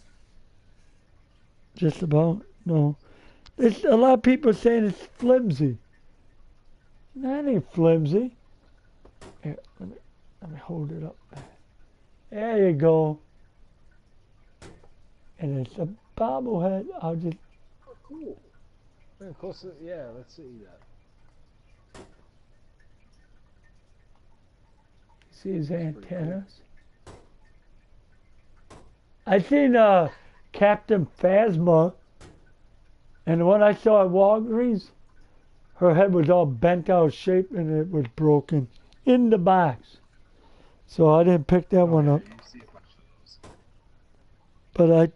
Just about. No. There's a lot of people saying it's flimsy. That ain't flimsy. Here, let me hold it up. There you go. And it's a bobblehead. I'll just... Oh, cool. Yeah, let's see that. See his antennas? I seen Captain Phasma, and the one I saw at Walgreens, her head was all bent out of shape and it was broken in the box. So I didn't pick that one up. But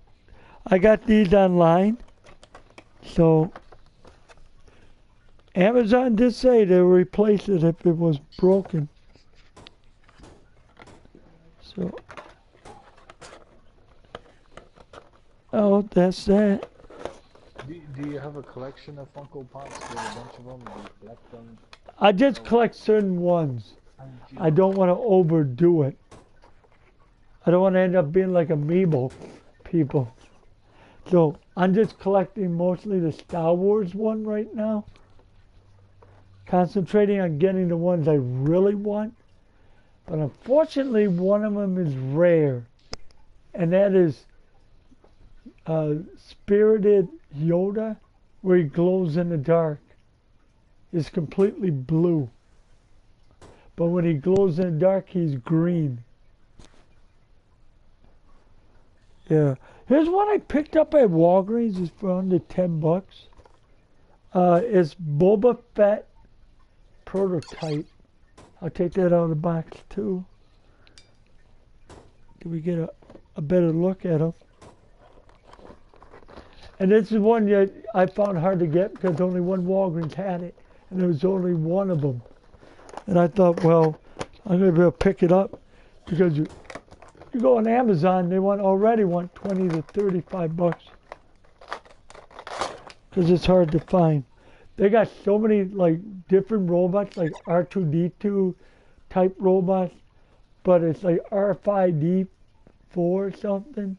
I got these online. So Amazon did say they'll replace it if it was broken. So Oh, that's that. Do you have a collection of Funko Pops? Get a bunch of them? Do you collect them? I just No. collect certain ones. I You- don't want to overdo it. I don't want to end up being like Amiibo people. So I'm just collecting mostly the Star Wars one right now. Concentrating on getting the ones I really want. But unfortunately, one of them is rare. And that is Spirited Yoda, where he glows in the dark. Is completely blue. But when he glows in the dark, he's green. Yeah. Here's one I picked up at Walgreens. It's for under $10. It's Boba Fett prototype. I'll take that out of the box too. Can we get a better look at him? And this is one that I found hard to get because only one Walgreens had it. And there was only one of them. And I thought, well, I'm going to be able to pick it up because you go on Amazon, they already want 20 to 35 bucks because it's hard to find. They got so many like different robots, like R2D2 type robots, but it's like R5D4 or something,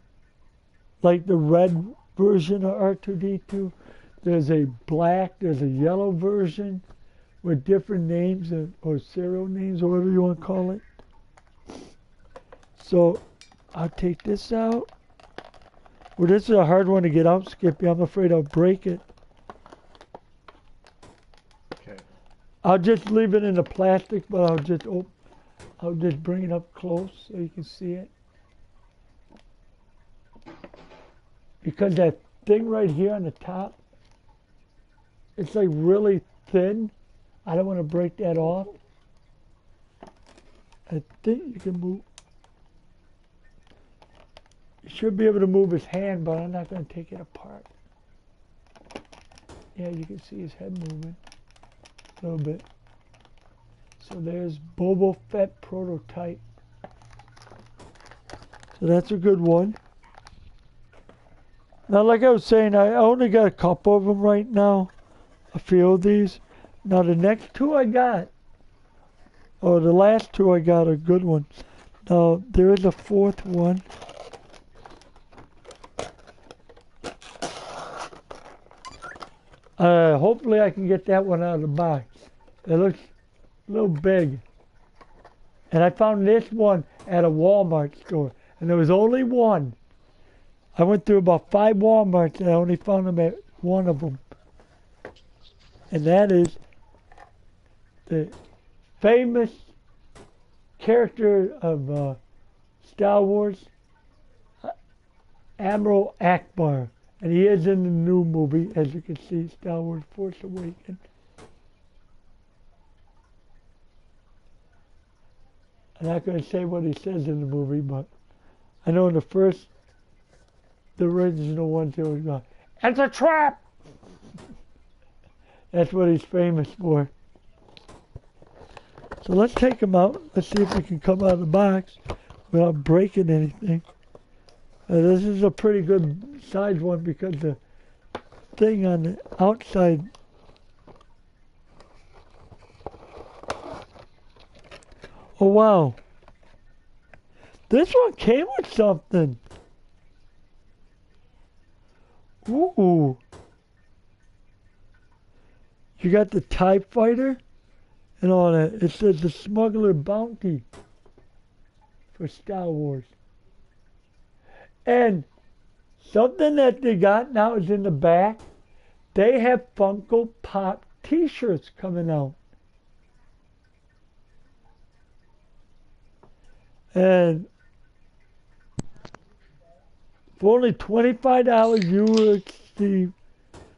like the red version of R2D2. There's a black, there's a yellow version with different names or serial names or whatever you want to call it. So I'll take this out. Well, this is a hard one to get out, Skippy. I'm afraid I'll break it. Okay. I'll just leave it in the plastic, but I'll just bring it up close so you can see it. Because that thing right here on the top, it's like really thin. I don't want to break that off. I think you can move. You should be able to move his hand, but I'm not going to take it apart. Yeah, you can see his head moving a little bit. So there's Boba Fett prototype. So that's a good one. Now, like I was saying, I only got a couple of them right now. A few of these. Now, the next two I got, or the last two I got are good ones. Now, there is a fourth one. Hopefully I can get that one out of the box. It looks a little big. And I found this one at a Walmart store. And there was only one. I went through about 5 Walmarts and I only found them at one of them. And that is the famous character of Star Wars, Admiral Akbar. And he is in the new movie, as you can see, Star Wars Force Awakens. I'm not going to say what he says in the movie, but I know in the original ones, he was going, "It's a trap!" That's what he's famous for. So let's take him out. Let's see if we can come out of the box without breaking anything. This is a pretty good size one because the thing on the outside. Oh wow. This one came with something. Ooh. You got the TIE Fighter and all that. It says the Smuggler Bounty for Star Wars. And something that they got now is in the back. They have Funko Pop t-shirts coming out. And for only $25, you will receive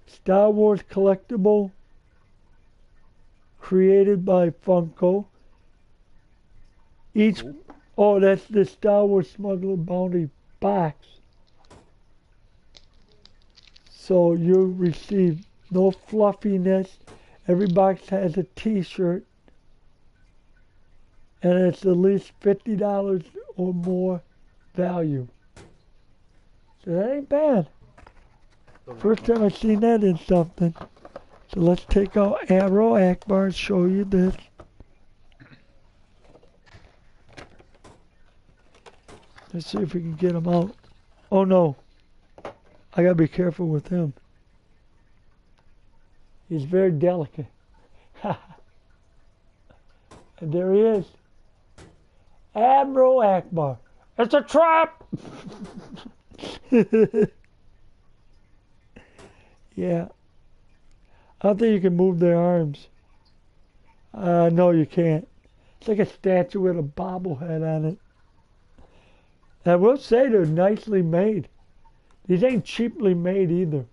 Star Wars collectible created by Funko. That's the Star Wars Smuggler Bounty box. So you'll receive no fluffiness. Every box has a t-shirt. And it's at least $50 or more value. So that ain't bad. So First time I seen that in something. So let's take out Arrow Akbar and show you this. Let's see if we can get him out. Oh no. I gotta be careful with him. He's very delicate. And there he is. Admiral Akbar. It's a trap! Yeah. I don't think you can move their arms. No, you can't. It's like a statue with a bobblehead on it. And I will say they're nicely made. These ain't cheaply made either.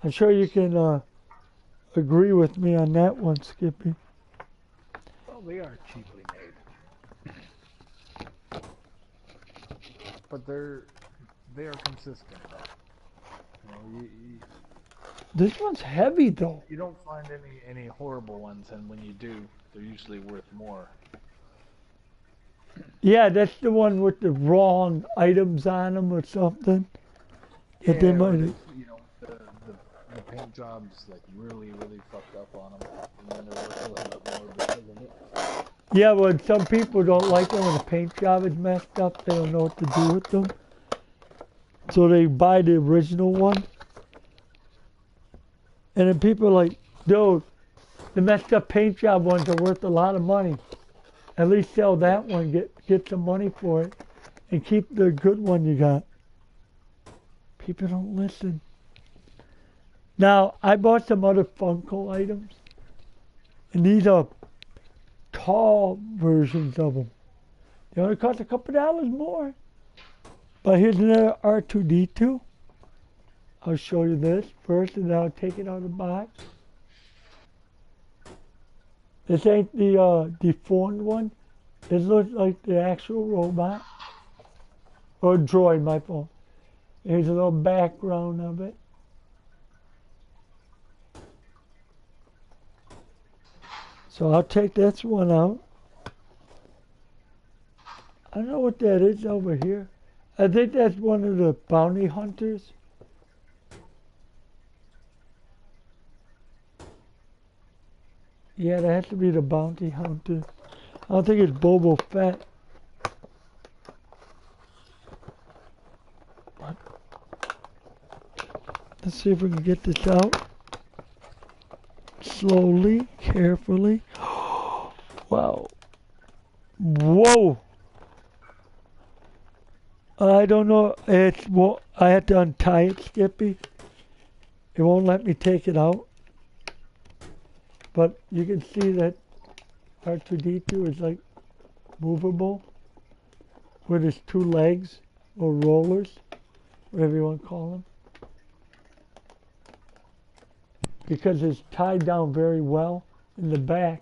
I'm sure you can agree with me on that one, Skippy. Well, they are cheaply made, but they are consistent. You know, This one's heavy though. you don't find any horrible ones, and when you do, they're usually worth more. Yeah, that's the one with the wrong items on them or something. That they or might. you know, the paint job's like really fucked up on them, and then they're worth a little bit more because of it. Yeah, well, some people don't like them when the paint job is messed up. They don't know what to do with them. So they buy the original one. And then people are like, dude, the messed up paint job ones are worth a lot of money. At least sell that one, get some money for it, and keep the good one you got. People don't listen. Now, I bought some other Funko items, and these are tall versions of them. They only cost a couple dollars more. But here's another R2-D2. I'll show you this first, and then I'll take it out of the box. This ain't the deformed one. This looks like the actual robot. Or droid, my fault. Here's a little background of it. So I'll take this one out. I don't know what that is over here. I think that's one of the bounty hunters. Yeah, that has to be the bounty hunter. I don't think it's Boba Fett. Let's see if we can get this out. Slowly, carefully. Wow. Whoa. I don't know. Well, I had to untie it, Skippy. It won't let me take it out. But you can see that R2-D2 is like movable with his two legs or rollers, whatever you want to call them. Because it's tied down very well in the back.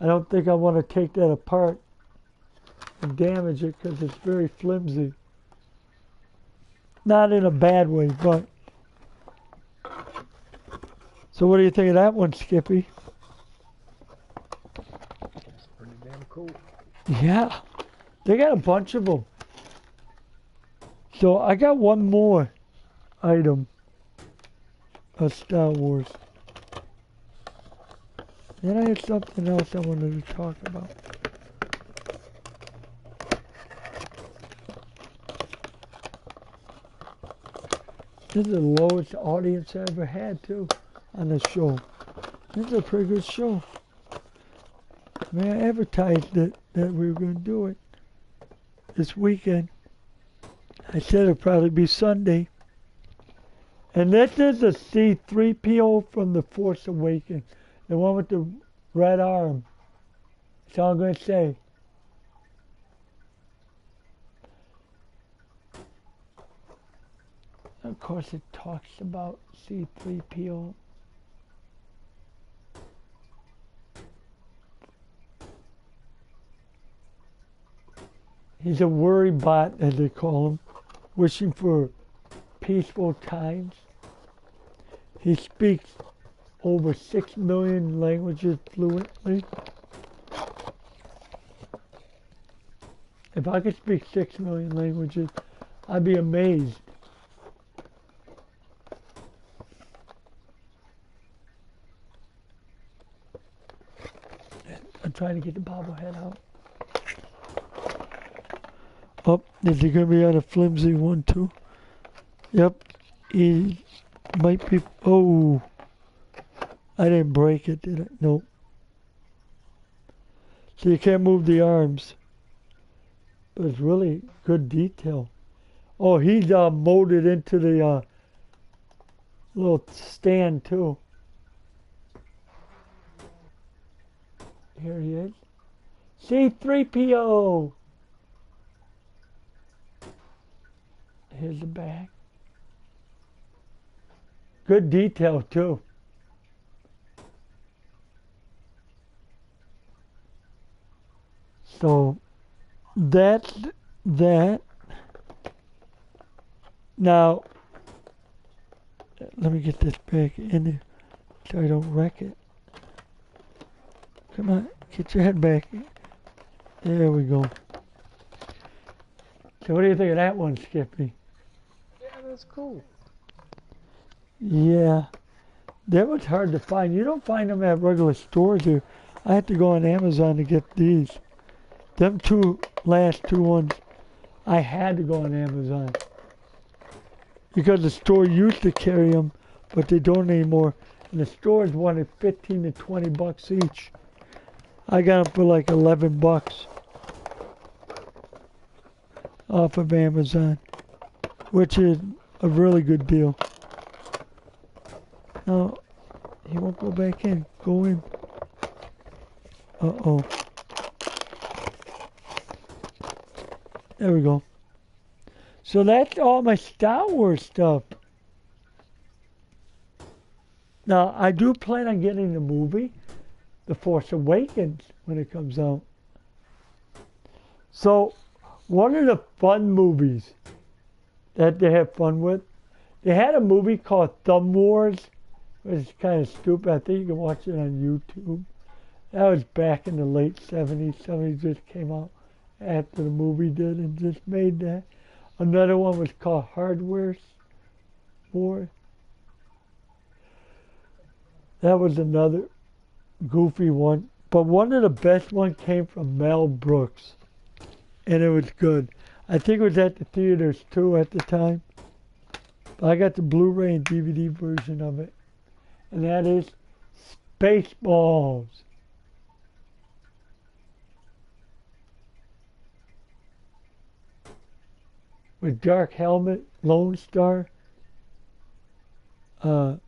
I don't think I want to take that apart and damage it because it's very flimsy. Not in a bad way, but. So what do you think of that one, Skippy? It's pretty damn cool. Yeah, they got a bunch of them. So I got one more item of Star Wars. Then I had something else I wanted to talk about. This is the lowest audience I ever had, too, on the show. This is a pretty good show. I mean, I advertised it that we were going to do it this weekend. I said it'd probably be Sunday. And this is a C-3PO from The Force Awakens. The one with the red arm. That's all I'm going to say. Of course, it talks about C-3PO. He's a worry bot, as they call him, wishing for peaceful times. He speaks over 6 million languages fluently. If I could speak 6 million languages, I'd be amazed. I'm trying to get the bobblehead out. Oh, is he going to be on a flimsy one too? Yep. He might be... Oh. I didn't break it, did I? Nope. So you can't move the arms. But it's really good detail. Oh, he's molded into the little stand too. Here he is. C-3PO! Here's the back. Good detail too. So that's that. Now, let me get this back in there so I don't wreck it. Come on, get your head back. There we go. So what do you think of that one, Skippy? Yeah, that's cool. Yeah, that was hard to find. You don't find them at regular stores here. I had to go on Amazon to get these. Them last two ones, I had to go on Amazon. Because the store used to carry them, but they don't anymore. And the stores wanted 15 to 20 bucks each. I got them for like 11 bucks off of Amazon, which is a really good deal. Now, he won't go back in. Go in. Uh-oh. There we go. So that's all my Star Wars stuff. Now, I do plan on getting the movie, The Force Awakens, when it comes out. So, one of the fun movies that they have fun with, they had a movie called Thumb Wars, which is kind of stupid. I think you can watch it on YouTube. That was back in the late 70s. Somebody just came out after the movie did and just made that. Another one was called Hardware War. That was another goofy one. But one of the best ones came from Mel Brooks. And it was good. I think it was at the theaters too at the time. But I got the Blu-ray and DVD version of it. And that is Spaceballs. With Dark Helmet, Lone Star. Yeah.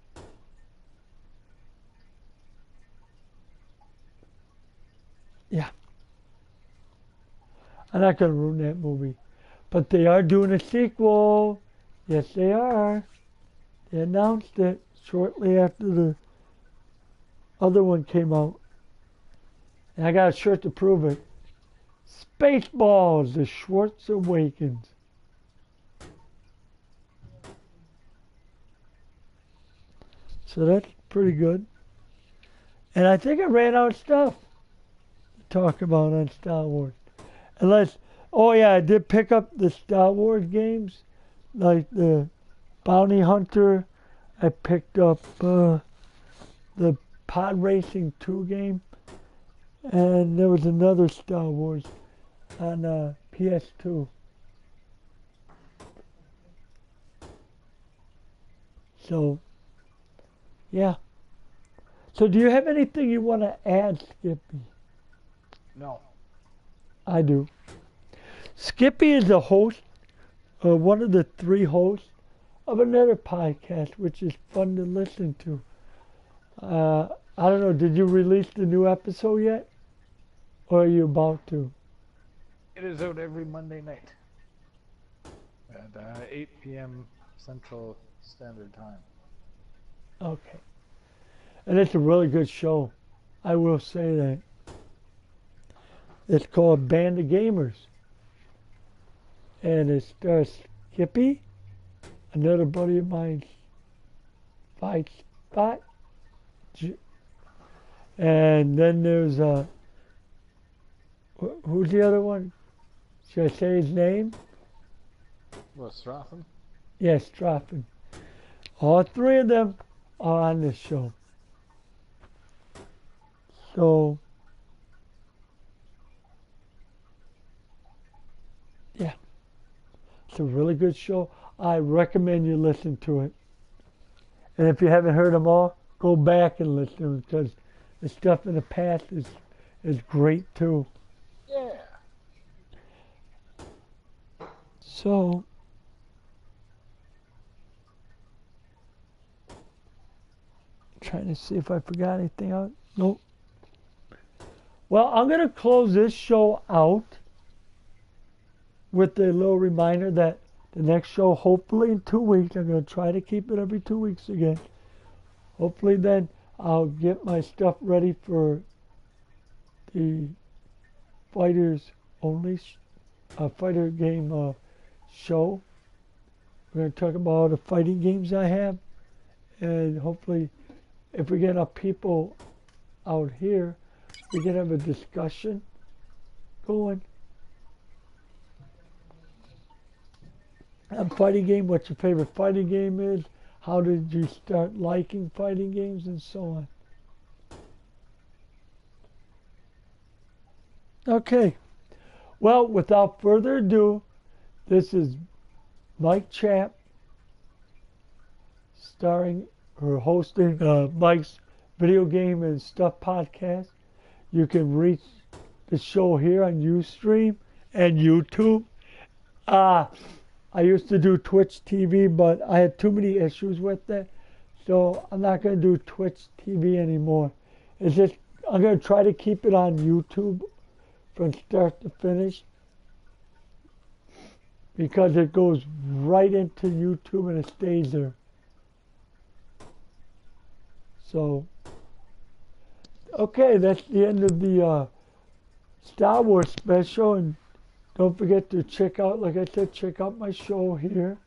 I'm not going to ruin that movie. But they are doing a sequel. Yes, they are. They announced it shortly after the other one came out. And I got a shirt to prove it. Spaceballs, The Schwartz Awakens. So that's pretty good. And I think I ran out of stuff to talk about on Star Wars. Unless, oh yeah, I did pick up the Star Wars games, like the Bounty Hunter. I picked up the Pod Racing 2 game. And there was another Star Wars on PS2. So, yeah. So do you have anything you want to add, Skippy? No. I do. Skippy is the host, one of the 3 hosts of another podcast, which is fun to listen to. I don't know, did you release the new episode yet? Or are you about to? It is out every Monday night at 8 p.m. Central Standard Time. Okay. And it's a really good show. I will say that. It's called Band of Gamers. And it stars Skippy, another buddy of mine, Fight Spot. And then there's who's the other one? Should I say his name? What, Stratton? Yes, Stratton. All three of them are on this show. So, yeah, it's a really good show. I recommend you listen to it. And if you haven't heard them all, go back and listen to them because the stuff in the past is great too. Yeah. So, trying to see if I forgot anything out. Nope. Well, I'm going to close this show out with a little reminder that the next show, hopefully in 2 weeks, I'm going to try to keep it every 2 weeks again. Hopefully then I'll get my stuff ready for the Fighters Only fighter game show. We're going to talk about all the fighting games I have. And hopefully, if we get enough people out here, we can have a discussion going. Fighting game, what your favorite fighting game is, how did you start liking fighting games, and so on. Okay, well, without further ado, this is Mike Chapp, starring or hosting Mike's Video Game and Stuff podcast. You can reach the show here on Ustream and YouTube. I used to do Twitch TV, but I had too many issues with it, so I'm not going to do Twitch TV anymore. It's just I'm going to try to keep it on YouTube from start to finish because it goes right into YouTube and it stays there. So, okay, that's the end of the Star Wars special, and don't forget to check out, like I said, check out my show here.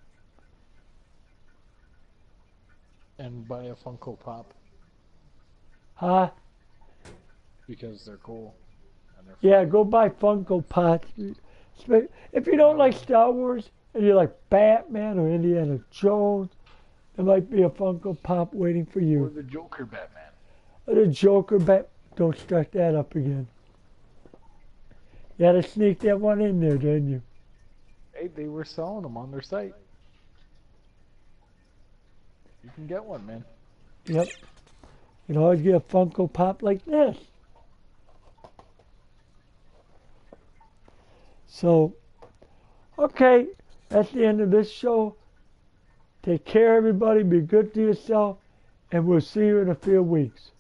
And buy a Funko Pop. Huh? Because they're cool. And they're Yeah, go buy Funko Pops. If you don't like Star Wars and you like Batman or Indiana Jones, there might be a Funko Pop waiting for Or you. the Joker Batman. Or the Joker Don't start that up again. You had to sneak that one in there, didn't you? Hey, they were selling them on their site. You can get one, man. Yep. You can always get a Funko Pop like this. So, okay, that's the end of this show. Take care, everybody. Be good to yourself. And we'll see you in a few weeks.